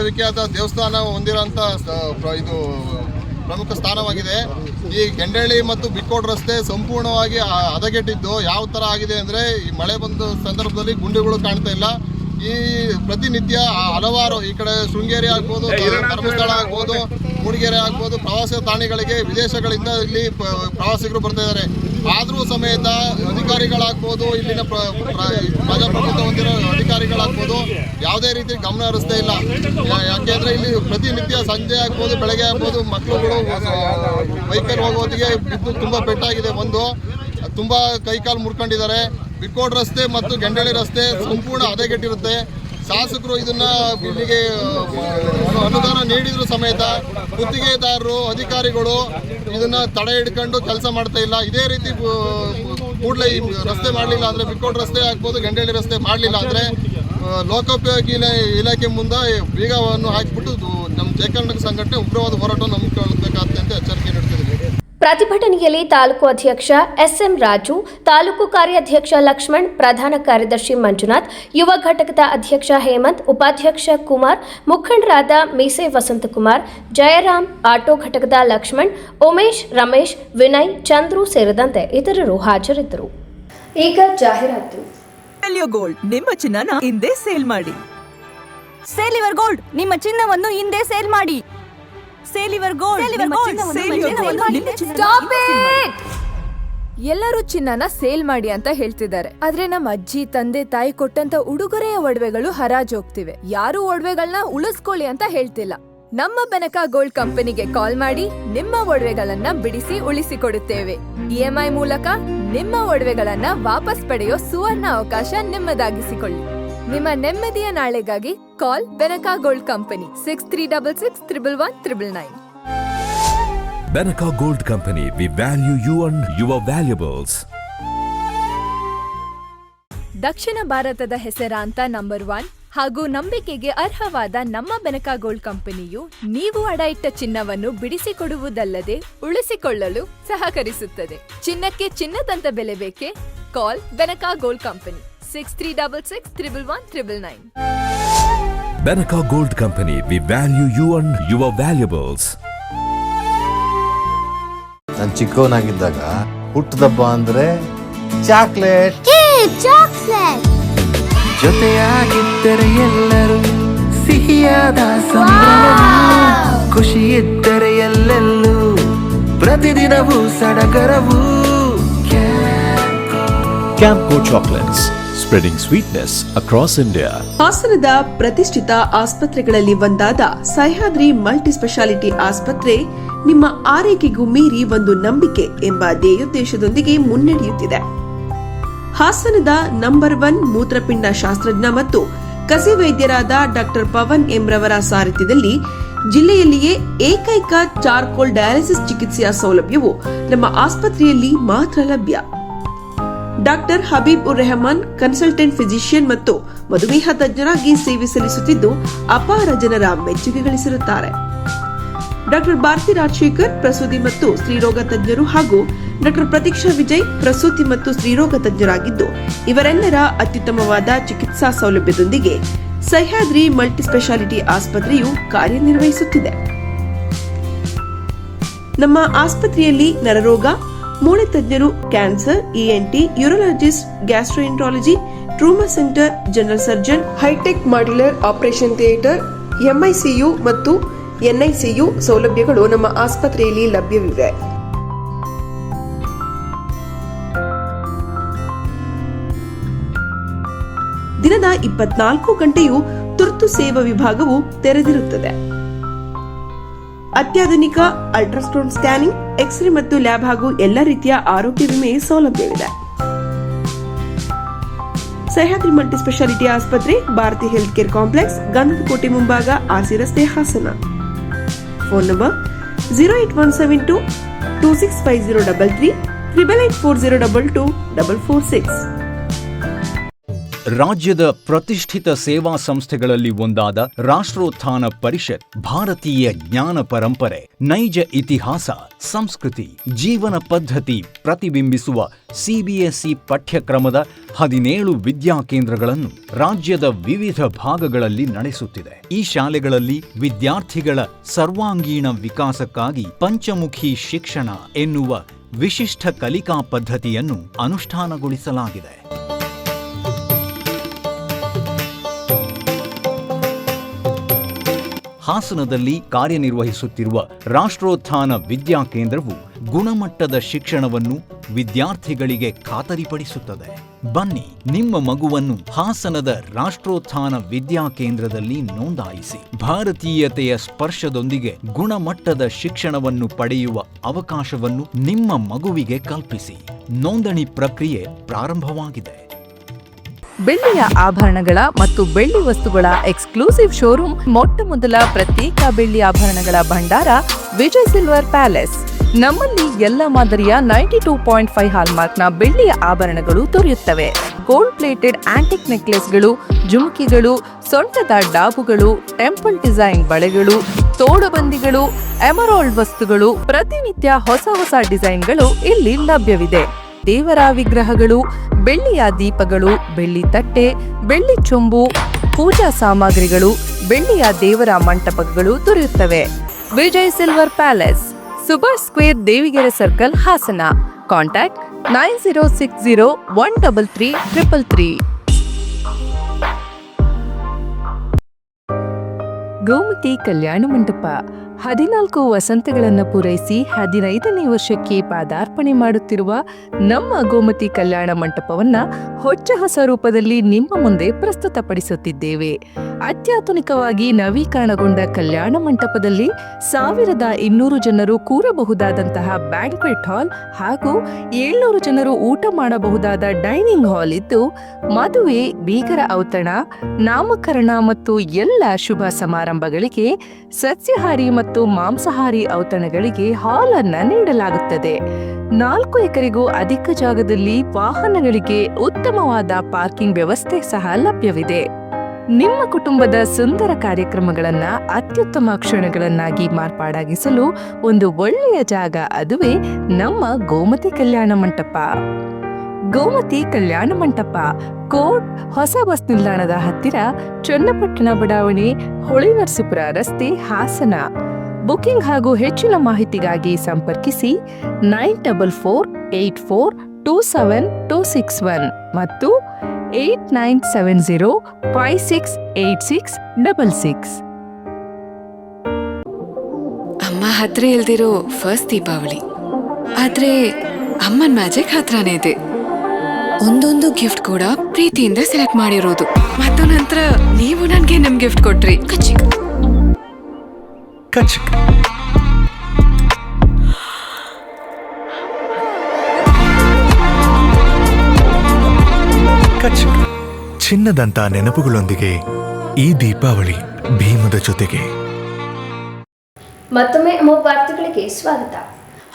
ವಿಖ್ಯಾತ ದೇವಸ್ಥಾನ ಹೊಂದಿರುವಂಥ ಇದು ಪ್ರಮುಖ ಸ್ಥಾನವಾಗಿದೆ. ಈ ಗೆಂಡೇಹಳ್ಳಿ ಮತ್ತು ಬಿಕ್ಕೋಡ್ ರಸ್ತೆ ಸಂಪೂರ್ಣವಾಗಿ ಹದಗೆಟ್ಟಿದ್ದು ಯಾವ ಥರ ಆಗಿದೆ ಅಂದರೆ, ಈ ಮಳೆ ಬಂದ ಸಂದರ್ಭದಲ್ಲಿ ಗುಂಡಿಗಳು ಕಾಣ್ತಾ ಇಲ್ಲ. ಈ ಪ್ರತಿನಿತ್ಯ ಹಲವಾರು ಈ ಕಡೆ ಶೃಂಗೇರಿ ಆಗ್ಬೋದು, ಧರ್ಮಸ್ಥಳ ಆಗ್ಬೋದು, ಮೂಡಿಗೆರೆ ಆಗ್ಬೋದು, ಪ್ರವಾಸ ತಾಣಗಳಿಗೆ ವಿದೇಶಗಳಿಂದ ಇಲ್ಲಿ ಪ್ರವಾಸಿಗರು ಬರ್ತಾ ಇದ್ದಾರೆ. ಆದರೂ ಸಮೇತ ಅಧಿಕಾರಿಗಳಾಗ್ಬೋದು, ಇಲ್ಲಿನ ಪ್ರಜಾಪ್ರಭುತ್ವ ಹೊಂದಿರೋ ಅಧಿಕಾರಿಗಳಾಗ್ಬೋದು ಯಾವುದೇ ರೀತಿ ಗಮನ ಹರಿಸ್ತಾ ಇಲ್ಲ. ಯಾಕೆಂದರೆ ಇಲ್ಲಿ ಪ್ರತಿನಿತ್ಯ ಸಂಜೆ ಆಗ್ಬೋದು, ಬೆಳಗ್ಗೆ ಆಗ್ಬೋದು, ಮಕ್ಕಳುಗಳು ವೆಹಿಕಲ್ ಹೋಗೋದಿಗೆ ಬಿದ್ದು ತುಂಬ ಪೆಟ್ಟಾಗಿದೆ. ತುಂಬ ಕೈಕಾಲು ಮುರ್ಕೊಂಡಿದ್ದಾರೆ. ಬಿಕ್ಕೋಡ್ ರಸ್ತೆ ಮತ್ತು ಗೆಂಡೇಹಳ್ಳಿ ರಸ್ತೆ ಸಂಪೂರ್ಣ ಹದಗೆಟ್ಟಿರುತ್ತೆ. ಶಾಸಕರು ಇದನ್ನ ಇಲ್ಲಿಗೆ ಅನುದಾನ ನೀಡಿದ್ರು ಸಮೇತ ಗುತ್ತಿಗೆದಾರರು, ಅಧಿಕಾರಿಗಳು ಇದನ್ನ ತಡೆ ಹಿಡ್ಕೊಂಡು ಕೆಲಸ ಮಾಡ್ತಾ ಇಲ್ಲ. ಇದೇ ರೀತಿ ಕೂಡಲೇ ಈ ರಸ್ತೆ ಮಾಡಲಿಲ್ಲ ಅಂದರೆ, ಬಿಕ್ಕೋಡ್ ರಸ್ತೆ ಆಗ್ಬೋದು, ಗೆಂಡೇಹಳ್ಳಿ ರಸ್ತೆ ಮಾಡಲಿಲ್ಲ ಅಂದರೆ ಲೋಕೋಪಯೋಗಿ ಇಲಾಖೆ ಮುಂದೆ ಬೀಗವನ್ನು ಹಾಕಿಬಿಟ್ಟು ನಮ್ಮ ಜಯ ಕರ್ನಾಟಕ ಸಂಘಟನೆ ಉಗ್ರವಾದ ಹೋರಾಟವನ್ನು ಹಮ್ಮಿಕೊಳ್ಳಬೇಕಾಗುತ್ತೆ ಅಂತ ಎಚ್ಚರಿಕೆ ನೀಡ್ತಿದ್ದೀವಿ. ಪ್ರತಿಭಟನೆಯಲ್ಲಿ ತಾಲೂಕು ಅಧ್ಯಕ್ಷ ಎಸ್ಎಂ ರಾಜು, ತಾಲೂಕು ಕಾರ್ಯಾಧ್ಯಕ್ಷ ಲಕ್ಷ್ಮಣ್, ಪ್ರಧಾನ ಕಾರ್ಯದರ್ಶಿ ಮಂಜುನಾಥ್, ಯುವ ಘಟಕದ ಅಧ್ಯಕ್ಷ ಹೇಮಂತ್, ಉಪಾಧ್ಯಕ್ಷ ಕುಮಾರ್, ಮುಖಂಡರಾದ ಮೀಸೆ ವಸಂತಕುಮಾರ್, ಜಯರಾಮ್, ಆಟೋ ಘಟಕದ ಲಕ್ಷ್ಮಣ್, ಉಮೇಶ್, ರಮೇಶ್, ವಿನಯ್, ಚಂದ್ರು ಸೇರಿದಂತೆ ಇತರರು ಹಾಜರಿದ್ದರು. ಈಗ ಜಾಹೀರಾತು. ಗೋಲ್ಡ್, ನಿಮ್ಮ ಚಿನ್ನನ ಹಿಂದೆ ಸೇಲ್ ಮಾಡಿ. ಸೇಲಿವರ್ ಗೋಲ್ಡ್, ನಿಮ್ಮ ಚಿನ್ನವನ್ನು ಹಿಂದೆ ಸೇಲ್ ಮಾಡಿ. ಎಲ್ಲರೂ ಚಿನ್ನನ ಸೇಲ್ ಮಾಡಿ ಅಂತ ಹೇಳ್ತಿದ್ದಾರೆ. ಆದ್ರೆ ನಮ್ಮ ಅಜ್ಜಿ, ತಂದೆ, ತಾಯಿ ಕೊಟ್ಟಂತ ಉಡುಗೊರೆಯ ಒಡವೆಗಳು ಹರಾಜೋಗ್ತಿವೆ. ಯಾರು ಒಡವೆಗಳನ್ನ ಉಳಿಸ್ಕೊಳ್ಳಿ ಅಂತ ಹೇಳ್ತಿಲ್ಲ. ನಮ್ಮ ಬೆನಕ ಗೋಲ್ಡ್ ಕಂಪನಿಗೆ ಕಾಲ್ ಮಾಡಿ ನಿಮ್ಮ ಒಡವೆಗಳನ್ನ ಬಿಡಿಸಿ ಉಳಿಸಿಕೊಡುತ್ತೇವೆ. EMI ಮೂಲಕ ನಿಮ್ಮ ಒಡವೆಗಳನ್ನ ವಾಪಸ್ ಪಡೆಯೋ ಸುವರ್ಣ ಅವಕಾಶ ನಿಮ್ಮದಾಗಿಸಿಕೊಳ್ಳಿ. ನಿಮ್ಮ ನೆಮ್ಮದಿಯ ನಾಳೆಗಾಗಿ ಕಾಲ್ Benaka gold company 6366 111 999. Benaka Gold Company, we value you and your valuables. ದಕ್ಷಿಣ ಭಾರತದ ಹೆಸರಾಂತ ನಂಬರ್ 1 ಹಾಗೂ ನಂಬಿಕೆಗೆ ಅರ್ಹವಾದ ನಮ್ಮ ಬೆನಕ ಗೋಲ್ಡ್ ಕಂಪನಿಯು ನೀವು ಅಡ ಇಟ್ಟ ಚಿನ್ನವನ್ನು ಬಿಡಿಸಿಕೊಡುವುದಲ್ಲದೆ ಉಳಿಸಿಕೊಳ್ಳಲು ಸಹಕರಿಸುತ್ತದೆ. ಚಿನ್ನಕ್ಕೆ ಚಿನ್ನದಂತ ಬೆಲೆ ಬೇಕೆ? ಕಾಲ್ Benaka gold company 6366 111 999. Benaka Gold Company, we value you and your valuables. ನಾನು ಚಿಕ್ಕವನಾಗಿದ್ದಾಗ ಹುಟ್ಟದಬ್ಬ ಅಂದ್ರೆ ಚಾಕ್ಲೇಟ್. ಜೊತೆಯಾಗಿದ್ದರೆ ಎಲ್ಲರೂ ಸಿಹಿಯಾದ ಸಂಭ್ರಮವು, ಖುಷಿ ಇದ್ದರೆ ಎಲ್ಲೆಲ್ಲೂ ಪ್ರತಿದಿನವೂ ಸಡಗರವು. Camco Chocolates, spreading sweetness across India. ಹಾಸನದ ಪ್ರತಿಷ್ಠಿತ ಆಸ್ಪತ್ರೆಗಳಲ್ಲಿ ಒಂದಾದ ಸಹ್ಯಾದ್ರಿ ಮಲ್ಟಿ ಸ್ಪೆಷಾಲಿಟಿ ಆಸ್ಪತ್ರೆ ನಿಮ್ಮ ಆರೈಕೆಗೂ ಮೀರಿ ಒಂದು ನಂಬಿಕೆ ಎಂಬ ಧ್ಯೇಯೋದ್ದೇಶದೊಂದಿಗೆ ಮುನ್ನಡೆಯುತ್ತಿದೆ. ಹಾಸನದ ನಂಬರ್ 1 ಮೂತ್ರಪಿಂಡ ಶಾಸ್ತ್ರಜ್ಞ ಮತ್ತು ಕಸಿ ವೈದ್ಯರಾದ ಡಾಕ್ಟರ್ ಪವನ್ ಎಂ ರವರ ಸಾರಥ್ಯದಲ್ಲಿ ಜಿಲ್ಲೆಯಲ್ಲಿಯೇ ಏಕೈಕ ಚಾರ್ಕೋಲ್ ಡಯಾಲಿಸಿಸ್ ಚಿಕಿತ್ಸೆಯ ಸೌಲಭ್ಯವು ನಮ್ಮ ಆಸ್ಪತ್ರೆಯಲ್ಲಿ ಮಾತ್ರ ಲಭ್ಯ. ಡಾಕ್ಟರ್ ಹಬೀಬ್ ಉರ್ ರೆಹಮಾನ್ ಕನ್ಸಲ್ಟೆಂಟ್ ಫಿಸಿಷಿಯನ್ ಮತ್ತು ಮಧುಮೇಹ ತಜ್ಞರಾಗಿ ಸೇವೆ ಸಲ್ಲಿಸುತ್ತಿದ್ದು ಅಪಾರ ಜನರ ಮೆಚ್ಚುಗೆ ಗಳಿಸಿರುತ್ತಾರೆ. ಡಾಕ್ಟರ್ ಭಾರತಿ ರಾಜಶೇಖರ್ ಪ್ರಸೂತಿ ಮತ್ತು ಸ್ತ್ರೀರೋಗ ತಜ್ಞರು ಹಾಗೂ ಡಾಕ್ಟರ್ ಪ್ರತೀಕ್ಷಾ ವಿಜಯ್ ಪ್ರಸೂತಿ ಮತ್ತು ಸ್ತ್ರೀರೋಗ ತಜ್ಞರಾಗಿದ್ದು ಇವರೆಲ್ಲರ ಅತ್ಯುತ್ತಮವಾದ ಚಿಕಿತ್ಸಾ ಸೌಲಭ್ಯದೊಂದಿಗೆ ಸಹ್ಯಾದ್ರಿ ಮಲ್ಟಿ ಸ್ಪೆಷಾಲಿಟಿ ಆಸ್ಪತ್ರೆಯು ಕಾರ್ಯನಿರ್ವಹಿಸುತ್ತಿದೆ. ನಮ್ಮ ಆಸ್ಪತ್ರೆಯಲ್ಲಿ ನರರೋಗ, ಮೂಳೆ ತಜ್ಞರು, cancer, ENT, urologist, gastroenterology, trauma centre, general surgeon, hi-tech modular operation theatre, MICU ಮತ್ತು NICU ಸೌಲಭ್ಯಗಳು ನಮ್ಮ ಆಸ್ಪತ್ರೆಯಲ್ಲಿ ಲಭ್ಯವಿವೆ. ದಿನದ 24 ಗಂಟೆಯೂ ತುರ್ತು ಸೇವಾ ವಿಭಾಗವು ತೆರೆದಿರುತ್ತದೆ. ಅತ್ಯಾಧುನಿಕ ಅಲ್ಟ್ರಾಸೌಂಡ್ ಸ್ಕ್ಯಾನಿಂಗ್, ಎಕ್ಸ್ರೇ ಮತ್ತು ಲ್ಯಾಬ್ ಹಾಗೂ ಎಲ್ಲ ರೀತಿಯ ಆರೋಗ್ಯ ವಿಮೆ ಸೌಲಭ್ಯವಿದೆ. ಸಹ್ಯಾದ್ರಿ ಮಲ್ಟಿ ಸ್ಪೆಷಾಲಿಟಿ ಆಸ್ಪತ್ರೆ, ಭಾರತಿ ಹೆಲ್ತ್ ಕೇರ್ ಕಾಂಪ್ಲೆಕ್ಸ್, ಗಂಧದ ಕೋಟೆ ಮುಂಭಾಗ, RC ರಸ್ತೆ, ಹಾಸನ. Phone number 08172 265033 884022 446. ರಾಜ್ಯದ ಪ್ರತಿಷ್ಠಿತ ಸೇವಾ ಸಂಸ್ಥೆಗಳಲ್ಲಿ ಒಂದಾದ ರಾಷ್ಟ್ರೋತ್ಥಾನ ಪರಿಷತ್ ಭಾರತೀಯ ಜ್ಞಾನ ಪರಂಪರೆ, ನೈಜ ಇತಿಹಾಸ, ಸಂಸ್ಕೃತಿ, ಜೀವನ ಪದ್ಧತಿ ಪ್ರತಿಬಿಂಬಿಸುವ CBSE ಪಠ್ಯಕ್ರಮದ 17 ವಿದ್ಯಾಕೇಂದ್ರಗಳನ್ನು ರಾಜ್ಯದ ವಿವಿಧ ಭಾಗಗಳಲ್ಲಿ ನಡೆಸುತ್ತಿದೆ. ಈ ಶಾಲೆಗಳಲ್ಲಿ ವಿದ್ಯಾರ್ಥಿಗಳ ಸರ್ವಾಂಗೀಣ ವಿಕಾಸಕ್ಕಾಗಿ ಪಂಚಮುಖಿ ಶಿಕ್ಷಣ ಎನ್ನುವ ವಿಶಿಷ್ಟ ಕಲಿಕಾ ಪದ್ಧತಿಯನ್ನು ಅನುಷ್ಠಾನಗೊಳಿಸಲಾಗಿದೆ. ಹಾಸನದಲ್ಲಿ ಕಾರ್ಯನಿರ್ವಹಿಸುತ್ತಿರುವ ರಾಷ್ಟ್ರೋತ್ಥಾನ ವಿದ್ಯಾಕೇಂದ್ರವು ಗುಣಮಟ್ಟದ ಶಿಕ್ಷಣವನ್ನು ವಿದ್ಯಾರ್ಥಿಗಳಿಗೆ ಖಾತರಿಪಡಿಸುತ್ತದೆ. ಬನ್ನಿ, ನಿಮ್ಮ ಮಗುವನ್ನು ಹಾಸನದ ರಾಷ್ಟ್ರೋತ್ಥಾನ ವಿದ್ಯಾಕೇಂದ್ರದಲ್ಲಿ ನೋಂದಾಯಿಸಿ ಭಾರತೀಯತೆಯ ಸ್ಪರ್ಶದೊಂದಿಗೆ ಗುಣಮಟ್ಟದ ಶಿಕ್ಷಣವನ್ನು ಪಡೆಯುವ ಅವಕಾಶವನ್ನು ನಿಮ್ಮ ಮಗುವಿಗೆ ಕಲ್ಪಿಸಿ. ನೋಂದಣಿ ಪ್ರಕ್ರಿಯೆ ಪ್ರಾರಂಭವಾಗಿದೆ. ಬೆಳ್ಳಿಯ ಆಭರಣಗಳ ಮತ್ತು ಬೆಳ್ಳಿ ವಸ್ತುಗಳ ಎಕ್ಸ್ಕ್ಲೂಸಿವ್ ಶೋರೂಮ್, ಮೊಟ್ಟ ಮೊದಲ ಪ್ರತ್ಯೇಕ ಬೆಳ್ಳಿ ಆಭರಣಗಳ ಭಂಡಾರ ವಿಜಯ್ ಸಿಲ್ವರ್ ಪ್ಯಾಲೇಸ್. ನಮ್ಮಲ್ಲಿ ಎಲ್ಲ ಮಾದರಿಯ 92.5 ಹಾಲ್ಮಾರ್ಕ್ನ ಬೆಳ್ಳಿಯ ಆಭರಣಗಳು ದೊರೆಯುತ್ತವೆ. ಗೋಲ್ಡ್ ಪ್ಲೇಟೆಡ್ ಆಂಟಿಕ್ ನೆಕ್ಲೆಸ್ಗಳು, ಜುಮುಕಿಗಳು, ಸೊಂಟದ ಡಾಬುಗಳು, ಟೆಂಪಲ್ ಡಿಸೈನ್ ಬಳೆಗಳು, ತೋಡುಬಂದಿಗಳು, ಎಮರಾಲ್ಡ್ ವಸ್ತುಗಳು, ಪ್ರತಿನಿತ್ಯ ಹೊಸ ಹೊಸ ಡಿಸೈನ್ಗಳು ಇಲ್ಲಿ ಲಭ್ಯವಿದೆ. ದೇವರ ವಿಗ್ರಹಗಳು, ಬೆಳ್ಳಿಯ ದೀಪಗಳು, ಬೆಳ್ಳಿ ತಟ್ಟೆ, ಬೆಳ್ಳಿ ಚೊಂಬು, ಪೂಜಾ ಸಾಮಗ್ರಿಗಳು, ಬೆಳ್ಳಿಯ ದೇವರ ಮಂಟಪಗಳು ದೊರೆಯುತ್ತವೆ. Vijay silver palace, Subhash square, Devigere circle, Hassan. Contact 9060 133 333. Gomathi Kalyana Mantapa 14 ವಸಂತಗಳನ್ನು ಪೂರೈಸಿ 15ನೇ ವರ್ಷಕ್ಕೆ ಪಾದಾರ್ಪಣೆ ಮಾಡುತ್ತಿರುವ ನಮ್ಮ ಗೋಮತಿ ಕಲ್ಯಾಣ ಮಂಟಪವನ್ನ ಹೊಚ್ಚ ಹೊಸ ರೂಪದಲ್ಲಿ ನಿಮ್ಮ ಮುಂದೆ ಪ್ರಸ್ತುತಪಡಿಸುತ್ತಿದ್ದೇವೆ. ಅತ್ಯಾಧುನಿಕವಾಗಿ ನವೀಕರಣಗೊಂಡ ಕಲ್ಯಾಣ ಮಂಟಪದಲ್ಲಿ 1200 ಜನರು ಕೂರಬಹುದಾದಂತಹ ಬ್ಯಾಂಕ್ವೆಟ್ ಹಾಲ್ ಹಾಗೂ 700 ಜನರು ಊಟ ಮಾಡಬಹುದಾದ ಡೈನಿಂಗ್ ಹಾಲ್ ಇದ್ದು, ಮದುವೆ, ಬೀಗರ ಔತಣ, ನಾಮಕರಣ ಮತ್ತು ಎಲ್ಲ ಶುಭ ಸಮಾರಂಭಗಳಿಗೆ, ಸಸ್ಯಾಹಾರಿ ಮತ್ತು ಮಾಂಸಾಹಾರಿ ಔತಣಗಳಿಗೆ ಹಾಲ್ ಅನ್ನು ನೀಡಲಾಗುತ್ತದೆ. 4 ಎಕರೆಗೂ ಅಧಿಕ ಜಾಗದಲ್ಲಿ ವಾಹನಗಳಿಗೆ ಉತ್ತಮವಾದ ಪಾರ್ಕಿಂಗ್ ವ್ಯವಸ್ಥೆ ಸಹ ಲಭ್ಯವಿದೆ. ನಿಮ್ಮ ಕುಟುಂಬದ ಸುಂದರ ಕಾರ್ಯಕ್ರಮಗಳನ್ನ ಅತ್ಯುತ್ತಮ ಕ್ಷಣಗಳನ್ನಾಗಿ ಮಾರ್ಪಾಡಾಗಿಸಲು ಒಂದು ಒಳ್ಳೆಯ ಜಾಗ, ಅದುವೇ ನಮ್ಮ ಗೋಮತಿ ಕಲ್ಯಾಣ ಮಂಟಪ. ಗೋಮತಿ ಕಲ್ಯಾಣ ಮಂಟಪ, ಕೋಟ್ ಹೊಸ ಬಸ್ ನಿಲ್ದಾಣದ ಹತ್ತಿರ, ಚನ್ನಪಟ್ಟಣ ಬಡಾವಣೆ, ಹೊಳೆನರಸೀಪುರ ರಸ್ತೆ, ಹಾಸನ. ಬುಕಿಂಗ್ ಹಾಗೂ ಹೆಚ್ಚಿನ ಮಾಹಿತಿಗಾಗಿ ಸಂಪರ್ಕಿಸಿ 9448427261 ಮತ್ತು 8970568666. ಅಮ್ಮ ಹತ್ರ ಇಲ್ದಿರೋ ಫಸ್ಟ್ ದೀಪಾವಳಿ, ಆದ್ರೆ ಅಮ್ಮನ್ ಮ್ಯಾಜಿಕ್ ಹತ್ರನೇ ಇದೆ. ಒಂದೊಂದು ಗಿಫ್ಟ್ ಕೂಡ ಪ್ರೀತಿಯಿಂದ ಸೆಲೆಕ್ಟ್ ಮಾಡಿರೋದು. ಮತ್ತು ನಂತರ ನೀವು ನನ್ಗೆ ನಿಮ್ ಗಿಫ್ಟ್ ಕೊಟ್ರಿ. ಕಚಿಕ್ ಕಚಕ್ ಕಚಕ್ ಚಿನ್ನದಂತ ನೆನಪುಗಳೊಂದಿಗೆ ಈ ದೀಪಾವಳಿ ಭೀಮದ ಜೊತೆಗೆ. ಮತ್ತೊಮ್ಮೆ ವಾರ್ತೆಗಳಿಗೆ ಸ್ವಾಗತ.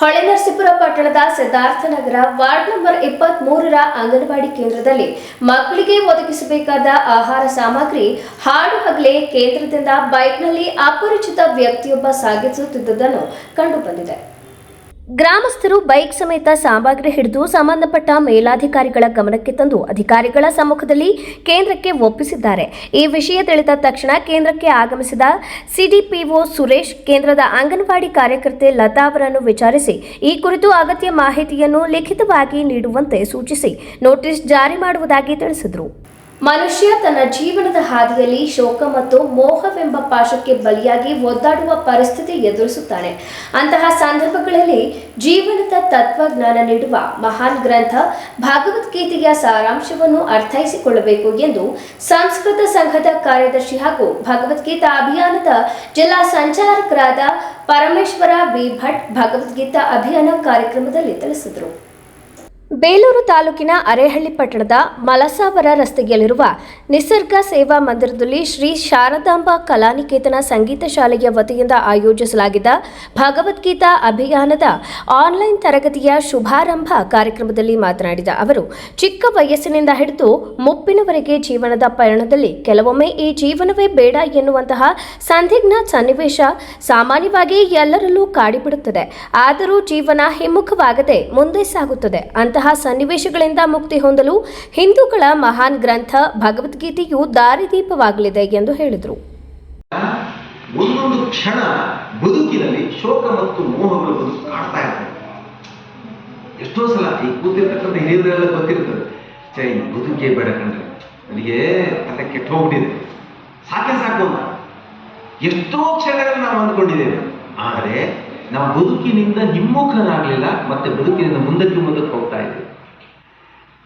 ಹೊಳೆನರಸೀಪುರ ಪಟ್ಟಣದ ಸಿದ್ಧಾರ್ಥನಗರ ವಾರ್ಡ್ ನಂಬರ್ 23ರ ಅಂಗನವಾಡಿ ಕೇಂದ್ರದಲ್ಲಿ ಮಕ್ಕಳಿಗೆ ಒದಗಿಸಬೇಕಾದ ಆಹಾರ ಸಾಮಗ್ರಿ ಹಾಡು ಹಗಲೇ ಕೇಂದ್ರದಿಂದ ಬೈಕ್ನಲ್ಲಿ ಅಪರಿಚಿತ ವ್ಯಕ್ತಿಯೊಬ್ಬ ಸಾಗಿಸುತ್ತಿದ್ದುದನ್ನು ಕಂಡುಬಂದಿದೆ. ಗ್ರಾಮಸ್ಥರು ಬೈಕ್ ಸಮೇತ ಸಾಮಗ್ರಿ ಹಿಡಿದು ಸಂಬಂಧಪಟ್ಟ ಮೇಲಾಧಿಕಾರಿಗಳ ಗಮನಕ್ಕೆ ತಂದು ಅಧಿಕಾರಿಗಳ ಸಮ್ಮುಖದಲ್ಲಿ ಕೇಂದ್ರಕ್ಕೆ ಒಪ್ಪಿಸಿದ್ದಾರೆ. ಈ ವಿಷಯ ತಿಳಿದ ತಕ್ಷಣ ಕೇಂದ್ರಕ್ಕೆ ಆಗಮಿಸಿದ ಸಿಡಿಪಿಒ ಸುರೇಶ್ ಕೇಂದ್ರದ ಅಂಗನವಾಡಿ ಕಾರ್ಯಕರ್ತೆ ಲತಾ ಅವರನ್ನು ವಿಚಾರಿಸಿ ಈ ಕುರಿತು ಅಗತ್ಯ ಮಾಹಿತಿಯನ್ನು ಲಿಖಿತವಾಗಿ ನೀಡುವಂತೆ ಸೂಚಿಸಿ ನೋಟಿಸ್ ಜಾರಿ ಮಾಡುವುದಾಗಿ ತಿಳಿಸಿದರು. ಮನುಷ್ಯ ತನ್ನ ಜೀವನದ ಹಾದಿಯಲ್ಲಿ ಶೋಕ ಮತ್ತು ಮೋಹವೆಂಬ ಪಾಶಕ್ಕೆ ಬಲಿಯಾಗಿ ಒದ್ದಾಡುವ ಪರಿಸ್ಥಿತಿ ಎದುರಿಸುತ್ತಾನೆ. ಅಂತಹ ಸಂದರ್ಭಗಳಲ್ಲಿ ಜೀವನದ ತತ್ವಜ್ಞಾನ ನೀಡುವ ಮಹಾನ್ ಗ್ರಂಥ ಭಗವದ್ಗೀತೆಯ ಸಾರಾಂಶವನ್ನು ಅರ್ಥೈಸಿಕೊಳ್ಳಬೇಕು ಎಂದು ಸಂಸ್ಕೃತ ಸಂಘದ ಕಾರ್ಯದರ್ಶಿ ಹಾಗೂ ಭಗವದ್ಗೀತಾ ಅಭಿಯಾನದ ಜಿಲ್ಲಾ ಸಂಚಾಲಕರಾದ ಪರಮೇಶ್ವರ ವಿ ಭಟ್ ಭಗವದ್ಗೀತಾ ಅಭಿಯಾನ ಕಾರ್ಯಕ್ರಮದಲ್ಲಿ ತಿಳಿಸಿದರು. ಬೇಲೂರು ತಾಲೂಕಿನ ಅರೇಹಳ್ಳಿ ಪಟ್ಟಣದ ಮಲಸಾವರ ರಸ್ತೆಯಲ್ಲಿರುವ ನಿಸರ್ಗ ಸೇವಾ ಮಂದಿರದಲ್ಲಿ ಶ್ರೀ ಶಾರದಾಂಬಾ ಕಲಾನಿಕೇತನ ಸಂಗೀತ ಶಾಲೆಯ ವತಿಯಿಂದ ಆಯೋಜಿಸಲಾಗಿದ್ದ ಭಗವದ್ಗೀತಾ ಅಭಿಯಾನದ ಆನ್ಲೈನ್ ತರಗತಿಯ ಶುಭಾರಂಭ ಕಾರ್ಯಕ್ರಮದಲ್ಲಿ ಮಾತನಾಡಿದ ಅವರು, ಚಿಕ್ಕ ವಯಸ್ಸಿನಿಂದ ಹಿಡಿದು ಮುಪ್ಪಿನವರೆಗೆ ಜೀವನದ ಪಯಣದಲ್ಲಿ ಕೆಲವೊಮ್ಮೆ ಈ ಜೀವನವೇ ಬೇಡ ಎನ್ನುವಂತಹ ಸಂದಿಗ್ಧ ಸನ್ನಿವೇಶ ಸಾಮಾನ್ಯವಾಗಿ ಎಲ್ಲರಲ್ಲೂ ಕಾಡಿಬಿಡುತ್ತದೆ. ಆದರೂ ಜೀವನ ಹಿಮ್ಮುಖವಾಗದೆ ಮುಂದೆ ಸಾಗುತ್ತದೆ. ಅಂತಹ ಸನ್ನಿವೇಶಗಳಿಂದ ಮುಕ್ತಿ ಹೊಂದಲು ಹಿಂದೂಗಳ ಮಹಾನ್ ಗ್ರಂಥ ಭಗವದ್ಗೀತೆಯು ದಾರಿದೀಪವಾಗಲಿದೆ ಎಂದು ಹೇಳಿದರು. ಒಂದೊಂದು ಕ್ಷಣ ಬದುಕಿನಲ್ಲಿ ಶೋಕ ಮತ್ತು ಮೋಹಗಳು ಬದುಕು ಕಾಡ್ತಾ ಇರ್ತವೆ. ಎಷ್ಟೋ ಸಲ ಈ ಕೂತಿರ್ತಕ್ಕಂಥ ಹಿರಿಯರೆಲ್ಲ ಗೊತ್ತಿರ್ತದೆ, ಬದುಕೇ ಬೇಡ ಕಂಡ್ರೆ ನನಗೆ ತಲೆ ಕೆಟ್ಟ ಹೋಗ್ಬಿಟ್ಟಿದೆ, ಸಾಕೆ ಸಾಕು ಅಂತ ಎಷ್ಟೋ ಕ್ಷಣಗಳಲ್ಲಿ ನಾವು ಅಂದ್ಕೊಂಡಿದ್ದೇವೆ. ಆದರೆ ನಾವು ಬದುಕಿನಿಂದ ಹಿಮ್ಮುಖನಾಗಲಿಲ್ಲ, ಮತ್ತೆ ಬದುಕಿನಿಂದ ಮುಂದಕ್ಕೆ ಹೋಗ್ತಾ ಇದ್ದೇವೆ.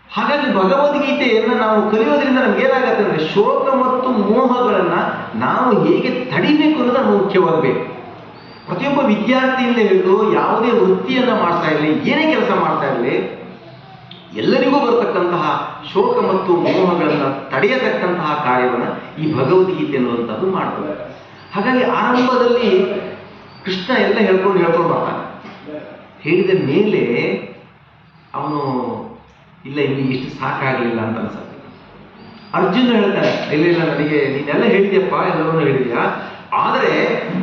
ಹಾಗಾಗಿ ಭಗವದ್ಗೀತೆಯನ್ನು ನಾವು ಕಲಿಯೋದ್ರಿಂದ ನಮ್ಗೆ ಏನಾಗತ್ತೆ ಅಂದ್ರೆ ಶೋಕ ಮತ್ತು ಮೋಹಗಳನ್ನ ನಾವು ಹೇಗೆ ತಡಿಬೇಕು ಅನ್ನೋದು ನಮ್ಗೆ ಮುಖ್ಯವಾಗಬೇಕು. ಪ್ರತಿಯೊಬ್ಬ ವಿದ್ಯಾರ್ಥಿಯಿಂದ ಹಿಡಿದು ಯಾವುದೇ ವೃತ್ತಿಯನ್ನ ಮಾಡ್ತಾ ಇರಲಿ, ಏನೇ ಕೆಲಸ ಮಾಡ್ತಾ ಇರಲಿ, ಎಲ್ಲರಿಗೂ ಬರತಕ್ಕಂತಹ ಶೋಕ ಮತ್ತು ಮೋಹಗಳನ್ನ ತಡೆಯತಕ್ಕಂತಹ ಕಾರ್ಯವನ್ನ ಈ ಭಗವದ್ಗೀತೆ ಅನ್ನುವಂಥದ್ದು ಮಾಡ್ತದೆ. ಹಾಗಾಗಿ ಆರಂಭದಲ್ಲಿ ಕೃಷ್ಣ ಎಲ್ಲ ಹೇಳ್ಕೊಂಡು ಬರ್ತಾನೆ. ಹೇಳಿದ ಮೇಲೆ ಅವನು ಇಲ್ಲ ಇಲ್ಲಿ ಇಷ್ಟು ಸಾಕಾಗಲಿಲ್ಲ ಅಂತ ಅನ್ಸುತ್ತೆ. ಅರ್ಜುನ ಹೇಳ್ತಾನೆ, ಇಲ್ಲ ನನಗೆ ನೀನೆಲ್ಲ ಹೇಳಿದ್ಯಪ್ಪ, ಎಲ್ಲವನ್ನೂ ಹೇಳಿದ್ಯಾ, ಆದರೆ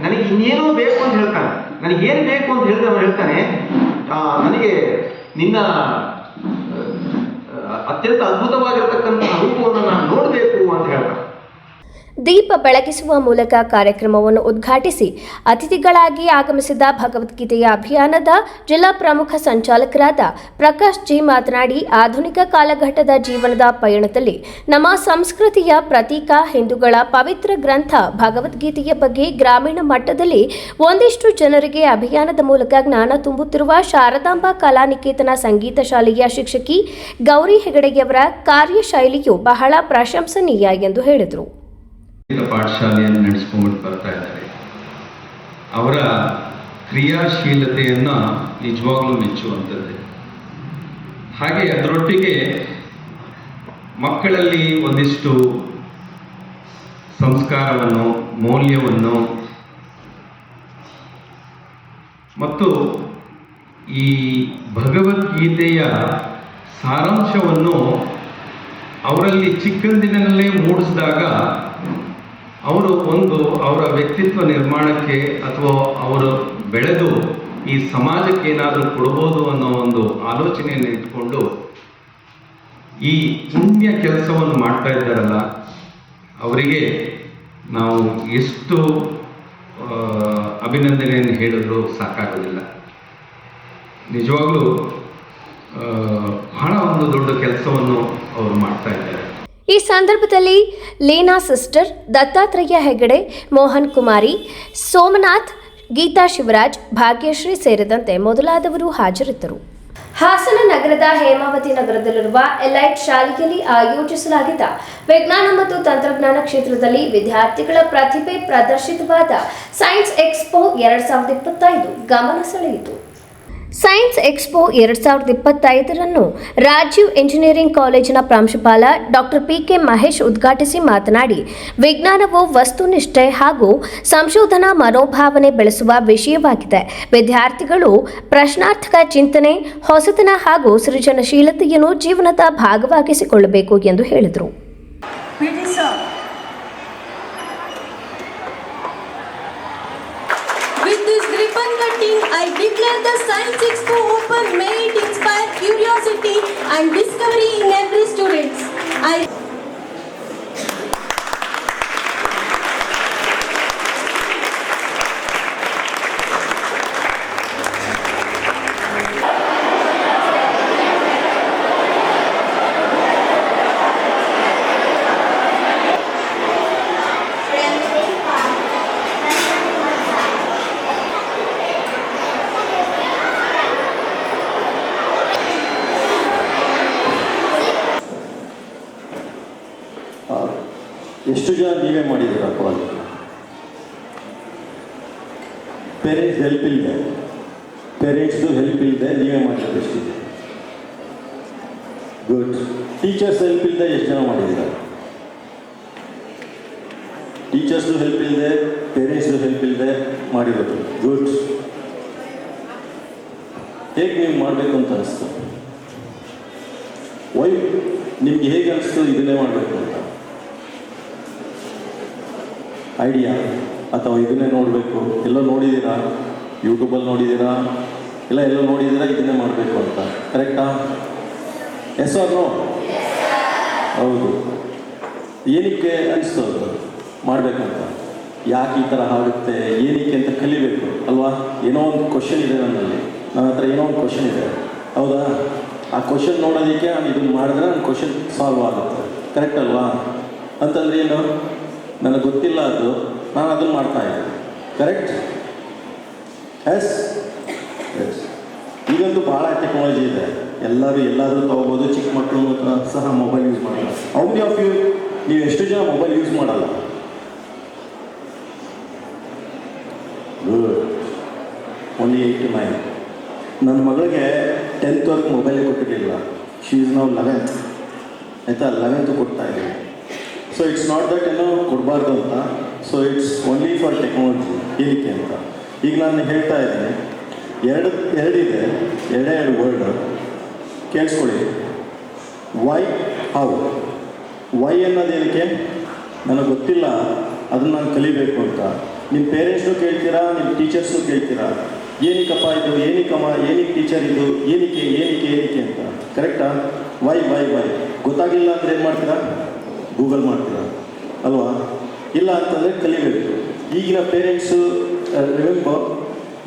ನನಗೆ ಇನ್ನೇನೋ ಬೇಕು ಅಂತ ಹೇಳ್ತಾನೆ. ನನಗೇನು ಬೇಕು ಅಂತ ಹೇಳಿದ್ರೆ ಅವನು ಹೇಳ್ತಾನೆ, ನನಗೆ ನಿನ್ನ ಅತ್ಯಂತ ಅದ್ಭುತವಾಗಿರತಕ್ಕಂತಹ ರೂಪವನ್ನು ನಾನು ನೋಡಬೇಕು ಅಂತ ಹೇಳ್ತಾನೆ. ದೀಪ ಬೆಳಗಿಸುವ ಮೂಲಕ ಕಾರ್ಯಕ್ರಮವನ್ನು ಉದ್ಘಾಟಿಸಿ ಅತಿಥಿಗಳಾಗಿ ಆಗಮಿಸಿದ ಭಗವದ್ಗೀತೆಯ ಅಭಿಯಾನದ ಜಿಲ್ಲಾ ಪ್ರಮುಖ ಸಂಚಾಲಕರಾದ ಪ್ರಕಾಶ್ ಜಿ ಮಾತನಾಡಿ, ಆಧುನಿಕ ಕಾಲಘಟ್ಟದ ಜೀವನದ ಪಯಣದಲ್ಲಿ ನಮ್ಮ ಸಂಸ್ಕೃತಿಯ ಪ್ರತೀಕ ಹಿಂದೂಗಳ ಪವಿತ್ರ ಗ್ರಂಥ ಭಗವದ್ಗೀತೆಯ ಬಗ್ಗೆ ಗ್ರಾಮೀಣ ಮಟ್ಟದಲ್ಲಿ ಒಂದಿಷ್ಟು ಜನರಿಗೆ ಅಭಿಯಾನದ ಮೂಲಕ ಜ್ಞಾನ ತುಂಬುತ್ತಿರುವ ಶಾರದಾಂಬಾ ಕಲಾನಿಕೇತನ ಸಂಗೀತ ಶಾಲೆಯ ಶಿಕ್ಷಕಿ ಗೌರಿ ಹೆಗಡೆಯವರ ಕಾರ್ಯಶೈಲಿಯು ಬಹಳ ಪ್ರಶಂಸನೀಯ ಎಂದು ಹೇಳಿದರು. ಪಾಠಶಾಲೆಯನ್ನು ನಡೆಸ್ಕೊಂಡು ಬರ್ತಾ ಇದ್ದಾರೆ. ಅವರ ಕ್ರಿಯಾಶೀಲತೆಯನ್ನು ನಿಜವಾಗ್ಲೂ ಮೆಚ್ಚುವಂಥದ್ದು. ಹಾಗೆ ಅದರೊಟ್ಟಿಗೆ ಮಕ್ಕಳಲ್ಲಿ ಒಂದಿಷ್ಟು ಸಂಸ್ಕಾರವನ್ನು, ಮೌಲ್ಯವನ್ನು ಮತ್ತು ಈ ಭಗವದ್ಗೀತೆಯ ಸಾರಾಂಶವನ್ನು ಅವರಲ್ಲಿ ಚಿಕ್ಕಂದಿನಲ್ಲೇ ಮೂಡಿಸಿದಾಗ ಅವರು ಅವರ ವ್ಯಕ್ತಿತ್ವ ನಿರ್ಮಾಣಕ್ಕೆ ಅಥವಾ ಅವರು ಬೆಳೆದು ಈ ಸಮಾಜಕ್ಕೆ ಏನಾದರೂ ಕೊಡ್ಬೋದು ಅನ್ನೋ ಒಂದು ಆಲೋಚನೆಯನ್ನು ಇಟ್ಕೊಂಡು ಈ ಪುಣ್ಯ ಕೆಲಸವನ್ನು ಮಾಡ್ತಾ ಇದ್ದಾರಲ್ಲ, ಅವರಿಗೆ ನಾವು ಎಷ್ಟು ಅಭಿನಂದನೆಯನ್ನು ಹೇಳಿದ್ರು ಸಾಕಾಗೋದಿಲ್ಲ. ನಿಜವಾಗ್ಲೂ ಬಹಳ ಒಂದು ದೊಡ್ಡ ಕೆಲಸವನ್ನು ಅವರು ಮಾಡ್ತಾ ಇದ್ದಾರೆ. ಈ ಸಂದರ್ಭದಲ್ಲಿ ಲೀನಾ ಸಿಸ್ಟರ್, ದತ್ತಾತ್ರೇಯ ಹೆಗಡೆ, ಮೋಹನ್ ಕುಮಾರಿ, ಸೋಮನಾಥ್, ಗೀತಾ ಶಿವರಾಜ್, ಭಾಗ್ಯಶ್ರೀ ಸೇರಿದಂತೆ ಮೊದಲಾದವರು ಹಾಜರಿದ್ದರು. ಹಾಸನ ನಗರದ ಹೇಮಾವತಿ ನಗರದಲ್ಲಿರುವ ಎಲೈಟ್ ಶಾಲೆಯಲ್ಲಿ ಆಯೋಜಿಸಲಾಗಿದ್ದ ವಿಜ್ಞಾನ ಮತ್ತು ತಂತ್ರಜ್ಞಾನ ಕ್ಷೇತ್ರದಲ್ಲಿ ವಿದ್ಯಾರ್ಥಿಗಳ ಪ್ರತಿಭೆ ಪ್ರದರ್ಶಿತವಾದ ಸೈನ್ಸ್ ಎಕ್ಸ್ಪೋ 2025 ಗಮನ ಸೆಳೆಯಿತು. ಸೈನ್ಸ್ ಎಕ್ಸ್ಪೋ 2025 ರಾಜೀವ್ ಇಂಜಿನಿಯರಿಂಗ್ ಕಾಲೇಜಿನ ಪ್ರಾಂಶುಪಾಲ ಡಾಕ್ಟರ್ PK ಮಹೇಶ್ ಉದ್ಘಾಟಿಸಿ ಮಾತನಾಡಿ, ವಿಜ್ಞಾನವು ವಸ್ತುನಿಷ್ಠೆ ಹಾಗೂ ಸಂಶೋಧನಾ ಮನೋಭಾವನೆ ಬೆಳೆಸುವ ವಿಷಯವಾಗಿದೆ. ವಿದ್ಯಾರ್ಥಿಗಳು ಪ್ರಶ್ನಾರ್ಥಕ ಚಿಂತನೆ, ಹೊಸತನ ಹಾಗೂ ಸೃಜನಶೀಲತೆಯನ್ನು ಜೀವನದ ಭಾಗವಾಗಿಸಿಕೊಳ್ಳಬೇಕು ಎಂದು ಹೇಳಿದರು. With this ribbon cutting, I declare the Science Expo open. May it inspire curiosity and discovery in every student. ಎಷ್ಟು ಜನ ನೀವೇ ಮಾಡಿದ್ದೀರಾ ಪ್ರಾಜೆಕ್ಟ್? ಪೇರೆಂಟ್ಸ್ ಹೆಲ್ಪ್ ಇಲ್ಲದೆ, ಪೇರೆಂಟ್ಸ್ದು ಹೆಲ್ಪ್ ಇಲ್ಲದೆ ನೀವೇ ಮಾಡಿದ್ರೆ ಎಷ್ಟಿದೆ? ಗುಡ್. ಟೀಚರ್ಸ್ ಹೆಲ್ಪ್ ಇಲ್ಲದೆ ಎಷ್ಟು ಜನ ಮಾಡಿದ್ದೀರಾ? ಟೀಚರ್ಸ್ದು ಹೆಲ್ಪ್ ಇಲ್ಲದೆ, ಪೇರೆಂಟ್ಸ್ದು ಹೆಲ್ಪ್ ಇಲ್ಲದೆ ಮಾಡಿರೋದು. ಗುಡ್. ಹೇಗೆ ನೀವು ಮಾಡಬೇಕು ಅಂತ ಅನಿಸ್ತು? ವೈ ನಿಮ್ಗೆ ಹೇಗೆ ಅನಿಸ್ತು ಇದನ್ನೇ ಮಾಡಬೇಕು ಅಂತ? ಐಡಿಯಾ ಅಥವಾ ಇದನ್ನೇ ನೋಡಬೇಕು, ಎಲ್ಲೋ ನೋಡಿದ್ದೀರಾ, ಯೂಟ್ಯೂಬಲ್ಲಿ ನೋಡಿದ್ದೀರಾ, ಎಲ್ಲೋ ನೋಡಿದ್ದೀರಾ ಇದನ್ನೇ ಮಾಡಬೇಕು ಅಂತ, ಕರೆಕ್ಟಾ? Yes or no? ಹೌದು. ಏನಕ್ಕೆ ಅನಿಸ್ತು ಅದು ಮಾಡಬೇಕಂತ? ಯಾಕೆ ಈ ಥರ ಆಗುತ್ತೆ, ಏನಕ್ಕೆ ಅಂತ ಕಲಿಬೇಕು ಅಲ್ವಾ? ಏನೋ ಒಂದು ಕ್ವಶನ್ ಇದೆ ನನ್ನ ಹತ್ರ, ಏನೋ ಒಂದು ಕ್ವಶನ್ ಇದೆ, ಹೌದಾ? ಆ ಕ್ವಶನ್ ನೋಡೋದಕ್ಕೆ ನಾನು ಇದನ್ನು ಮಾಡಿದ್ರೆ ನನ್ನ ಕ್ವಶನ್ ಸಾಲ್ವ್ ಆಗುತ್ತೆ, ಕರೆಕ್ಟ್ ಅಲ್ವಾ? ಅಂತಂದ್ರೆ ಏನು? ನನಗೆ ಗೊತ್ತಿಲ್ಲ, ಅದು ನಾನು ಅದನ್ನು ಮಾಡ್ತಾ ಇದ್ದೀನಿ, ಕರೆಕ್ಟ್? S S. ಈಗಂತೂ ಭಾಳ ಟೆಕ್ನಾಲಜಿ ಇದೆ, ಎಲ್ಲಾದರೂ ತೊಗೋಬೋದು, ಚಿಕ್ಕ ಮಕ್ಕಳು ಸಹ ಮೊಬೈಲ್ ಯೂಸ್ ಮಾಡಲ್ಲ. ಹೌ ಮೆನಿ ಆಫ್ ಯು, ನೀವು ಎಷ್ಟು ಜನ ಮೊಬೈಲ್ ಯೂಸ್ ಮಾಡಲ್ಲ? ಗುಡ್. Only 8 to 9. ನನ್ನ ಮಗಳಿಗೆ 10th ಮೊಬೈಲೇ ಕೊಟ್ಟಿರಲಿಲ್ಲ. ಶಿ ಈಸ್ ನಾವು 11th, ಆಯಿತಾ? 11th ಕೊಡ್ತಾ ಇದ್ದೀವಿ. ಸೊ ಇಟ್ಸ್ ನಾಟ್ ದಟ್ ಏನೋ ಕೊಡಬಾರ್ದು ಅಂತ, so it's only for technology. ಏನಕ್ಕೆ ಅಂತ ಈಗ ನಾನು ಹೇಳ್ತಾ ಇದ್ದೀನಿ. ಎರಡಿದೆ, ಎರಡೇ ವರ್ಡ್ ಕೇಳಿಸ್ಕೊಳ್ಳಿ. Y, how. ವೈ ಅನ್ನೋದು ಏನಕ್ಕೆ? ನನಗೆ ಗೊತ್ತಿಲ್ಲ, ಅದನ್ನು ನಾನು ಕಲಿಬೇಕು ಅಂತ. ನಿಮ್ಮ ಪೇರೆಂಟ್ಸ್ನು ಕೇಳ್ತೀರಾ, ನಿಮ್ಮ ಟೀಚರ್ಸ್ನು ಕೇಳ್ತೀರಾ, ಏನಕ್ಕಪ್ಪ ಇದು, ಏನಕ್ಕೆ ಟೀಚರ್ ಇದು, ಏನಕ್ಕೆ ಅಂತ, ಕರೆಕ್ಟಾ? ವೈ. ಗೊತ್ತಾಗಿಲ್ಲ ಅಂದರೆ ಏನು ಮಾಡ್ತೀರಾ? ಗೂಗಲ್ ಮಾಡ್ತೀರಾ ಅಲ್ವಾ? ಇಲ್ಲ ಅಂತಂದರೆ ಕಲಿಬೇಕು. ಈಗಿನ ಪೇರೆಂಟ್ಸು ರಿಮೆಂಬರ್,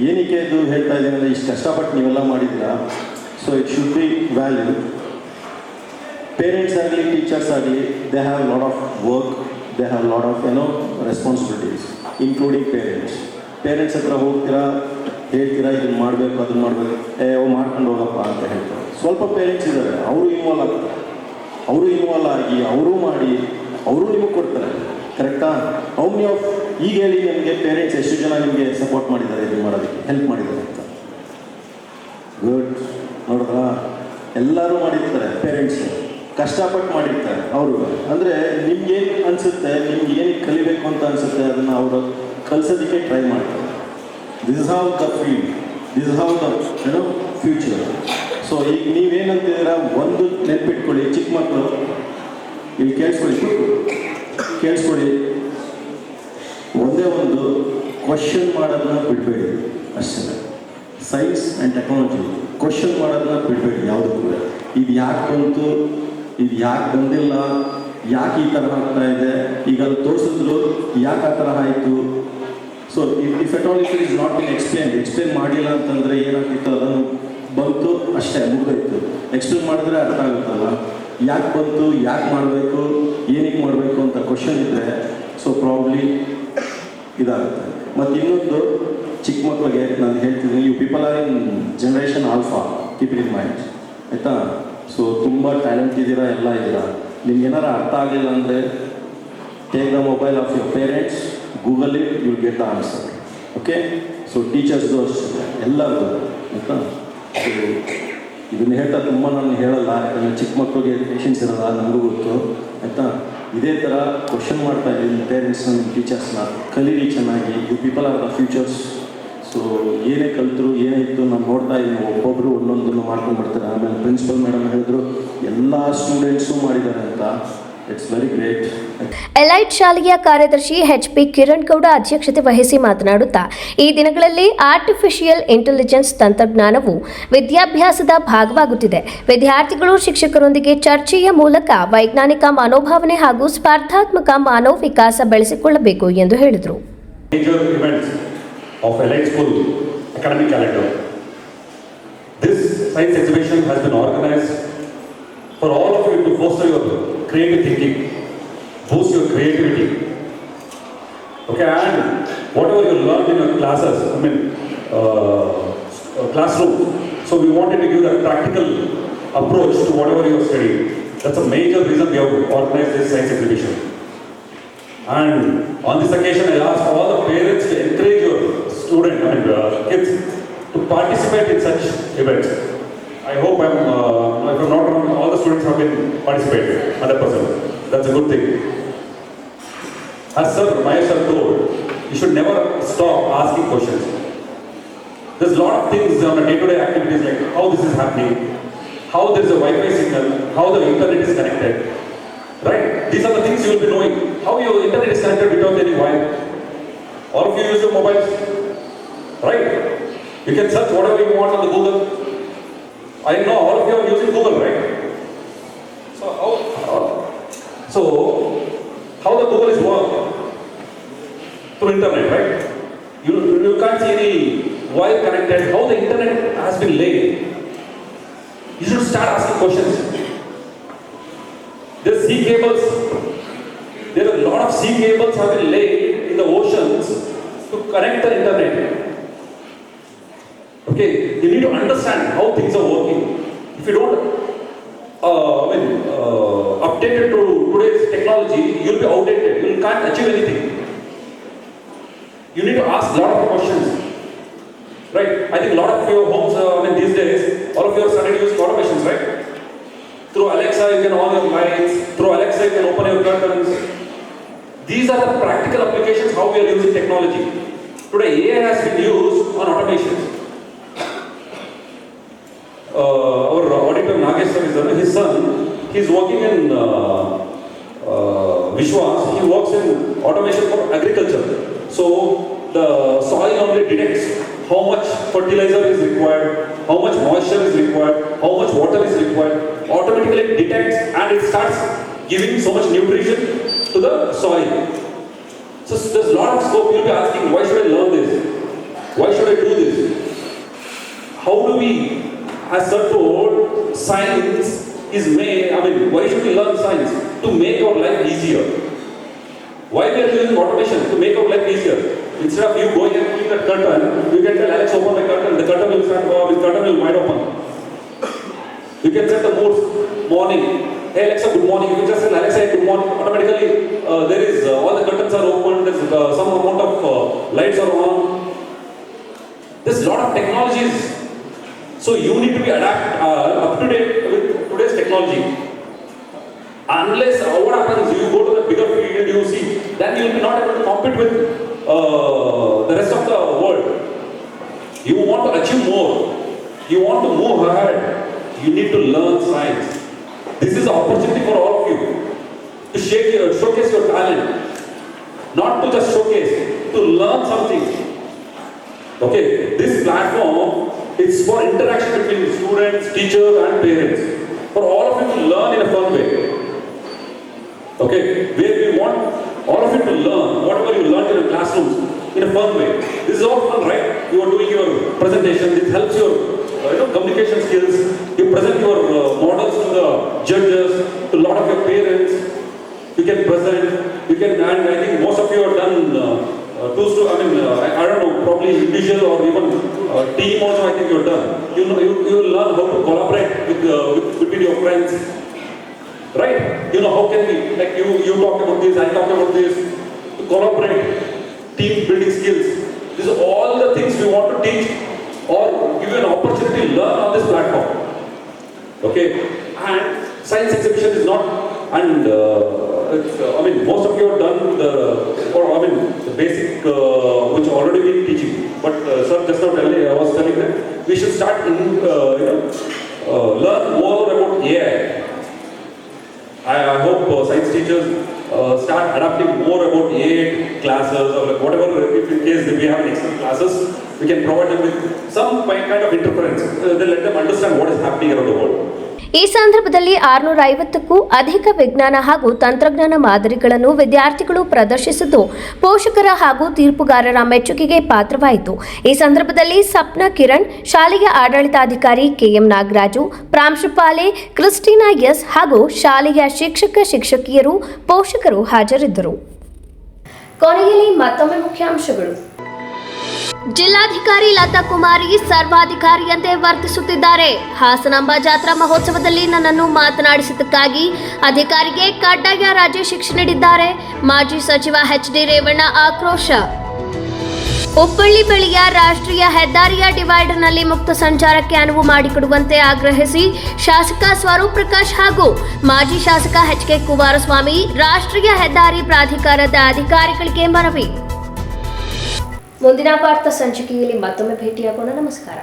ಏನಕ್ಕೆ ಇದು ಹೇಳ್ತಾ ಇದ್ದೀನಿ ಅಂದರೆ, ಇಷ್ಟು ಕಷ್ಟಪಟ್ಟು ನೀವೆಲ್ಲ ಮಾಡಿದ್ದೀರಾ, so it should be value. Parents ಆಗಲಿ, ಟೀಚರ್ಸ್ ಆಗಲಿ, they have lot of work, they have lot of responsibilities, including parents. Parents ಹತ್ರ ಹೋಗ್ತೀರಾ, ಹೇಳ್ತೀರಾ ಇದನ್ನು ಮಾಡಬೇಕು, ಅದನ್ನು ಮಾಡಬೇಕು, ಮಾಡ್ಕೊಂಡು ಹೋಗಪ್ಪ ಅಂತ ಹೇಳ್ತಾರೆ. ಸ್ವಲ್ಪ ಪೇರೆಂಟ್ಸ್ ಇದ್ದಾರೆ, ಅವರು ಇನ್ವಾಲ್ವ್ ಆಗ್ತಾರೆ, ಅವರು ಇನ್ವಾಲ್ವ್ ಆಗಿ ಅವರು ಮಾಡಿ ಅವರು ನಿಮಗೆ ಕೊಡ್ತಾರೆ, ಕರೆಕ್ಟಾ? ಹೌ ಮೆನಿ ಆಫ್, ಈಗ ಹೇಳಿ ನನಗೆ ಪೇರೆಂಟ್ಸ್ ಎಷ್ಟು ಜನ ನಿಮಗೆ ಸಪೋರ್ಟ್ ಮಾಡಿದ್ದಾರೆ, ಇದು ಮಾಡೋದಕ್ಕೆ ಹೆಲ್ಪ್ ಮಾಡಿದ್ದಾರೆ ಅಂತ? ಗುಡ್. ನೋಡಿದ್ರಾ? ಎಲ್ಲರೂ ಮಾಡಿರ್ತಾರೆ, ಪೇರೆಂಟ್ಸ್ ಕಷ್ಟಪಟ್ಟು ಮಾಡಿರ್ತಾರೆ ಅವರು. ಅಂದರೆ ನಿಮ್ಗೆ ಏನು ಅನಿಸುತ್ತೆ, ನಿಮ್ಗೆ ಏನಕ್ಕೆ ಕಲಿಬೇಕು ಅಂತ ಅನಿಸುತ್ತೆ, ಅದನ್ನು ಅವರು ಕಲಿಸೋದಕ್ಕೆ ಟ್ರೈ ಮಾಡ್ತಾರೆ. This is how the field, this is how the future. So ಈಗ ನೀವೇನಂತಿದ್ದೀರಾ, ಒಂದು ನೆನ್ಪಿಟ್ಕೊಳ್ಳಿ, ಚಿಕ್ಕ ಮಕ್ಕಳು ಇಲ್ಲಿ ಕೇಳಿಸ್ಕೊಳ್ಳಿ, ಒಂದೇ ಒಂದು ಕ್ವಶನ್ ಮಾಡೋದನ್ನ ಬಿಡಬೇಡಿ ಅಷ್ಟೇ. ಸೈನ್ಸ್ ಆ್ಯಂಡ್ ಟೆಕ್ನಾಲಜಿ ಕ್ವಶನ್ ಮಾಡೋದನ್ನ ಬಿಡಬೇಡಿ ಯಾವುದಕ್ಕೂ. ಇದು ಯಾಕೆ ಬಂತು, ಇದು ಯಾಕೆ ಬಂದಿಲ್ಲ, ಯಾಕೆ ಈ ಥರ ಆಗ್ತಾ ಇದೆ, ಈಗ ಅದು ತೋರಿಸಿದ್ರು ಯಾಕೆ ಆ ಥರ ಆಯಿತು. So if at all it is not been explain ಮಾಡಿಲ್ಲ ಅಂತಂದರೆ ಏನಾಗ್ತಿತ್ತು, ಅದನ್ನು ಬಂತು ಅಷ್ಟೇ, ಮುಗಿದೋಯ್ತು. ಎಕ್ಸ್ಪ್ಲೇನ್ ಮಾಡಿದ್ರೆ ಅರ್ಥ ಆಗುತ್ತಲ್ಲ, ಯಾಕೆ ಬಂತು, ಯಾಕೆ ಮಾಡಬೇಕು, ಏನಕ್ಕೆ ಮಾಡಬೇಕು ಅಂತ ಕ್ವಶನ್ ಇದ್ದರೆ ಸೊ ಪ್ರಾಬ್ಲಿ ಇದಾಗುತ್ತೆ. ಮತ್ತು ಇನ್ನೊಂದು ಚಿಕ್ಕ ಮಕ್ಕಳಿಗೆ ನಾನು ಹೇಳ್ತೀನಿ, you people are in generation alpha, keep in mind ಆಯಿತಾ. ಸೊ ತುಂಬ ಟ್ಯಾಲೆಂಟ್ ಇದ್ದೀರಾ, ಎಲ್ಲ ಇದ್ದೀರಾ. ನಿಮ್ಗೆ ಏನಾರು ಅರ್ಥ ಆಗಲಿಲ್ಲ ಅಂದರೆ take the mobile of your parents, Google it, you get the answer. Okay. So ಟೀಚರ್ಸ್ದು ಅಷ್ಟೇ, ಎಲ್ಲರದು ಆಯಿತಾ. ಸೊ ಇದನ್ನು ಹೇಳ್ತಾ ತುಂಬ ನಾನು ಹೇಳಲ್ಲ, ಯಾಕಂದರೆ ಚಿಕ್ಕ ಮಕ್ಕಳಿಗೆ ಪೇಷನ್ಸ್ ಇರೋಲ್ಲ, ನನಗೂ ಗೊತ್ತು ಆಯಿತಾ. ಇದೇ ಥರ ಕ್ವಶನ್ ಮಾಡ್ತಾ ಇದ್ದೀನಿ ಪೇರೆಂಟ್ಸ್ನ, ನಿಮ್ಮ ಟೀಚರ್ಸ್ನ, ಕಲೀರಿ ಚೆನ್ನಾಗಿ. You people are the futures. So ಏನೇ ಕಲಿತರು ಏನಾಯಿತು ನಾನು ನೋಡ್ತಾ ಇದ್ದೀನಿ, ಒಬ್ಬೊಬ್ಬರು ಒಂದೊಂದನ್ನು ಮಾಡ್ಕೊಂಡು ಬರ್ತಾರೆ. ಆಮೇಲೆ ಪ್ರಿನ್ಸಿಪಲ್ ಮೇಡಮ್ ಹೇಳಿದ್ರು ಎಲ್ಲ ಸ್ಟೂಡೆಂಟ್ಸು ಮಾಡಿದ್ದಾರೆ ಅಂತ. It's very great. ಎಲೈಟ್ ಶಾಲೆಯ ಕಾರ್ಯದರ್ಶಿ HP ಕಿರಣ್ ಗೌಡ ಅಧ್ಯಕ್ಷತೆ ವಹಿಸಿ ಮಾತನಾಡುತ್ತಾ, ಈ ದಿನಗಳಲ್ಲಿ ಆರ್ಟಿಫಿಷಿಯಲ್ ಇಂಟೆಲಿಜೆನ್ಸ್ ತಂತ್ರಜ್ಞಾನವು ವಿದ್ಯಾಭ್ಯಾಸದ ಭಾಗವಾಗುತ್ತಿದೆ. ವಿದ್ಯಾರ್ಥಿಗಳು ಶಿಕ್ಷಕರೊಂದಿಗೆ ಚರ್ಚೆಯ ಮೂಲಕ ವೈಜ್ಞಾನಿಕ ಮನೋಭಾವನೆ ಹಾಗೂ ಸ್ಪರ್ಧಾತ್ಮಕ ಮನೋವಿಕಾಸ ಬೆಳೆಸಿಕೊಳ್ಳಬೇಕು ಎಂದು ಹೇಳಿದರು. Of Elite School academic calendar. This science exhibition has been organized for all of you to foster your creative thinking, boost your creativity. Okay, and whatever you learned in your classes, classroom. So we wanted to give that practical approach to whatever you are studying. That's a major reason we have organized this science exhibition. And on this occasion, I ask all the parents to encourage your kids to participate in such events. I hope if I'm not wrong, all the students have been participated 100%. That's a good thing. As Sir Mahesh sir told, you should never stop asking questions. There's a lot of things on a day-to-day activities like how this is happening, how there is a Wi-Fi signal, how the internet is connected. Right? These are the things you will be knowing. How your internet is connected without any wire. All of you use your mobiles. Right? You can search whatever you want on the Google. I know all of you are using Google, right? So how the Google is work? Through internet, right? You can't see any wire connected. How the internet has been laid? You should start asking questions. There are sea cables. There are a lot of sea cables have been laid in the oceans to connect the internet. Okay, you need to understand how things are working. If you don't update it to today's technology, you'll be outdated. You can't achieve anything. You need to ask a lot of questions. Right? I think a lot of your homes, these days, all of you are starting to use automations, right? Through Alexa, you can on your lights. Through Alexa, you can open your curtains. These are the practical applications how we are using technology. Today, AI has been used on automations. Our auditor Nagesh sir, his son, he's working in Vishwas. He works in automation for agriculture. So the soil only detects how much fertilizer is required, how much moisture is required, how much water is required. Automatically it detects and it starts giving so much nutrition to the soil. So there's a lot of scope. You'll be asking, why should I learn this? Why should I do this? How do we, as Sir told, science is made, why should we learn science? To make our life easier. Why we are using automation? To make our life easier. Instead of you going and pulling that curtain, you can tell Alexa, open my curtain, the curtain will start, the curtain will wide open. You can set the mood, morning. Hey Alexa, good morning. You can just tell Alexa, good morning. Automatically, there is, all the curtains are open, there's some amount of lights are on. There's a lot of technologies. So you need to be up to date with today's technology. Unless, what happens, you go to the bigger field, you see, then you will be not able to compete with the rest of the world. You want to achieve more. You want to move ahead. You need to learn science. This is an opportunity for all of you to showcase your talent. Not to just showcase, to learn something. Okay, this platform is for interaction between students, teachers and parents. For all of you to learn in a fun way. Okay, where we want all of you to learn whatever you learned in your classrooms in a fun way. This is all fun, right? You are doing your presentation. This helps your communication skills. You present your models to the judges, to a lot of your parents. you can present, you can, and I think most of you have done I don't know, probably individual or even team also. I think you've done. You know, you will learn how to collaborate between your friends, right? You know, how can we, like you talk about this, I talk about this, to collaborate, team building skills. These are all the things we want to teach or give you an opportunity to learn on this platform. Okay, and science exhibition is not, and most of you have done the basic which already been teaching. But sir just now I was telling them we should start learn more about AI. I hope science teachers start adapting more about AI classes or whatever. If in case we have extra classes, we can provide them with some kind of interference. Then let them understand what is happening around the world. ಈ ಸಂದರ್ಭದಲ್ಲಿ 650ಕ್ಕೂ ಅಧಿಕ ವಿಜ್ಞಾನ ಹಾಗೂ ತಂತ್ರಜ್ಞಾನ ಮಾದರಿಗಳನ್ನು ವಿದ್ಯಾರ್ಥಿಗಳು ಪ್ರದರ್ಶಿಸಿದ್ದು ಪೋಷಕರ ಹಾಗೂ ತೀರ್ಪುಗಾರರ ಮೆಚ್ಚುಗೆಗೆ ಪಾತ್ರವಾಯಿತು. ಈ ಸಂದರ್ಭದಲ್ಲಿ ಸಪ್ನಾ ಕಿರಣ್, ಶಾಲೆಯ ಆಡಳಿತಾಧಿಕಾರಿ ಕೆಎಂ ನಾಗರಾಜು, ಪ್ರಾಂಶುಪಾಲೆ ಕ್ರಿಸ್ಟಿನಾ ಎಸ್ ಹಾಗೂ ಶಾಲೆಯ ಶಿಕ್ಷಕಿಯರು, ಪೋಷಕರು ಹಾಜರಿದ್ದರು. ಕೊನೆಯಲ್ಲಿ ಮತ್ತೊಮ್ಮೆ ಮುಖ್ಯಾಂಶಗಳು. ಜಿಲ್ಲಾಧಿಕಾರಿ ಲತಾ ಕುಮಾರಿ ಸರ್ವಾಧಿಕಾರಿಯಂತೆ ವರ್ತಿಸುತ್ತಿದ್ದಾರೆ. ಹಾಸನಾಂಬ ಜಾತ್ರಾ ಮಹೋತ್ಸವದಲ್ಲಿ ನನ್ನನ್ನು ಮಾತನಾಡಿಸಿದ್ದಕ್ಕಾಗಿ ಅಧಿಕಾರಿಗೆ ಕಡ್ಡಾಯ ರಾಜ್ಯ ಶಿಕ್ಷೆ ನೀಡಿದ್ದಾರೆ. ಮಾಜಿ ಸಚಿವ ಎಚ್.ಡಿ. ರೇವಣ್ಣ ಆಕ್ರೋಶ. ಹುಬ್ಬಳ್ಳಿ ಬಳಿಯ ರಾಷ್ಟ್ರೀಯ ಹೆದ್ದಾರಿಯ ಡಿವೈಡರ್ನಲ್ಲಿ ಮುಕ್ತ ಸಂಚಾರಕ್ಕೆ ಅನುವು ಮಾಡಿಕೊಡುವಂತೆ ಆಗ್ರಹಿಸಿ ಶಾಸಕ ಸ್ವರೂಪ್ ಪ್ರಕಾಶ್ ಹಾಗೂ ಮಾಜಿ ಶಾಸಕ ಎಚ್.ಕೆ. ಕುಮಾರಸ್ವಾಮಿ ರಾಷ್ಟ್ರೀಯ ಹೆದ್ದಾರಿ ಪ್ರಾಧಿಕಾರದ ಅಧಿಕಾರಿಗಳಿಗೆ ಮನವಿ. ಮುಂದಿನ ವಾರ್ತಾ ಸಂಚಿಕೆಯಲ್ಲಿ ಮತ್ತೊಮ್ಮೆ ಭೇಟಿಯಾಗೋಣ. ನಮಸ್ಕಾರ.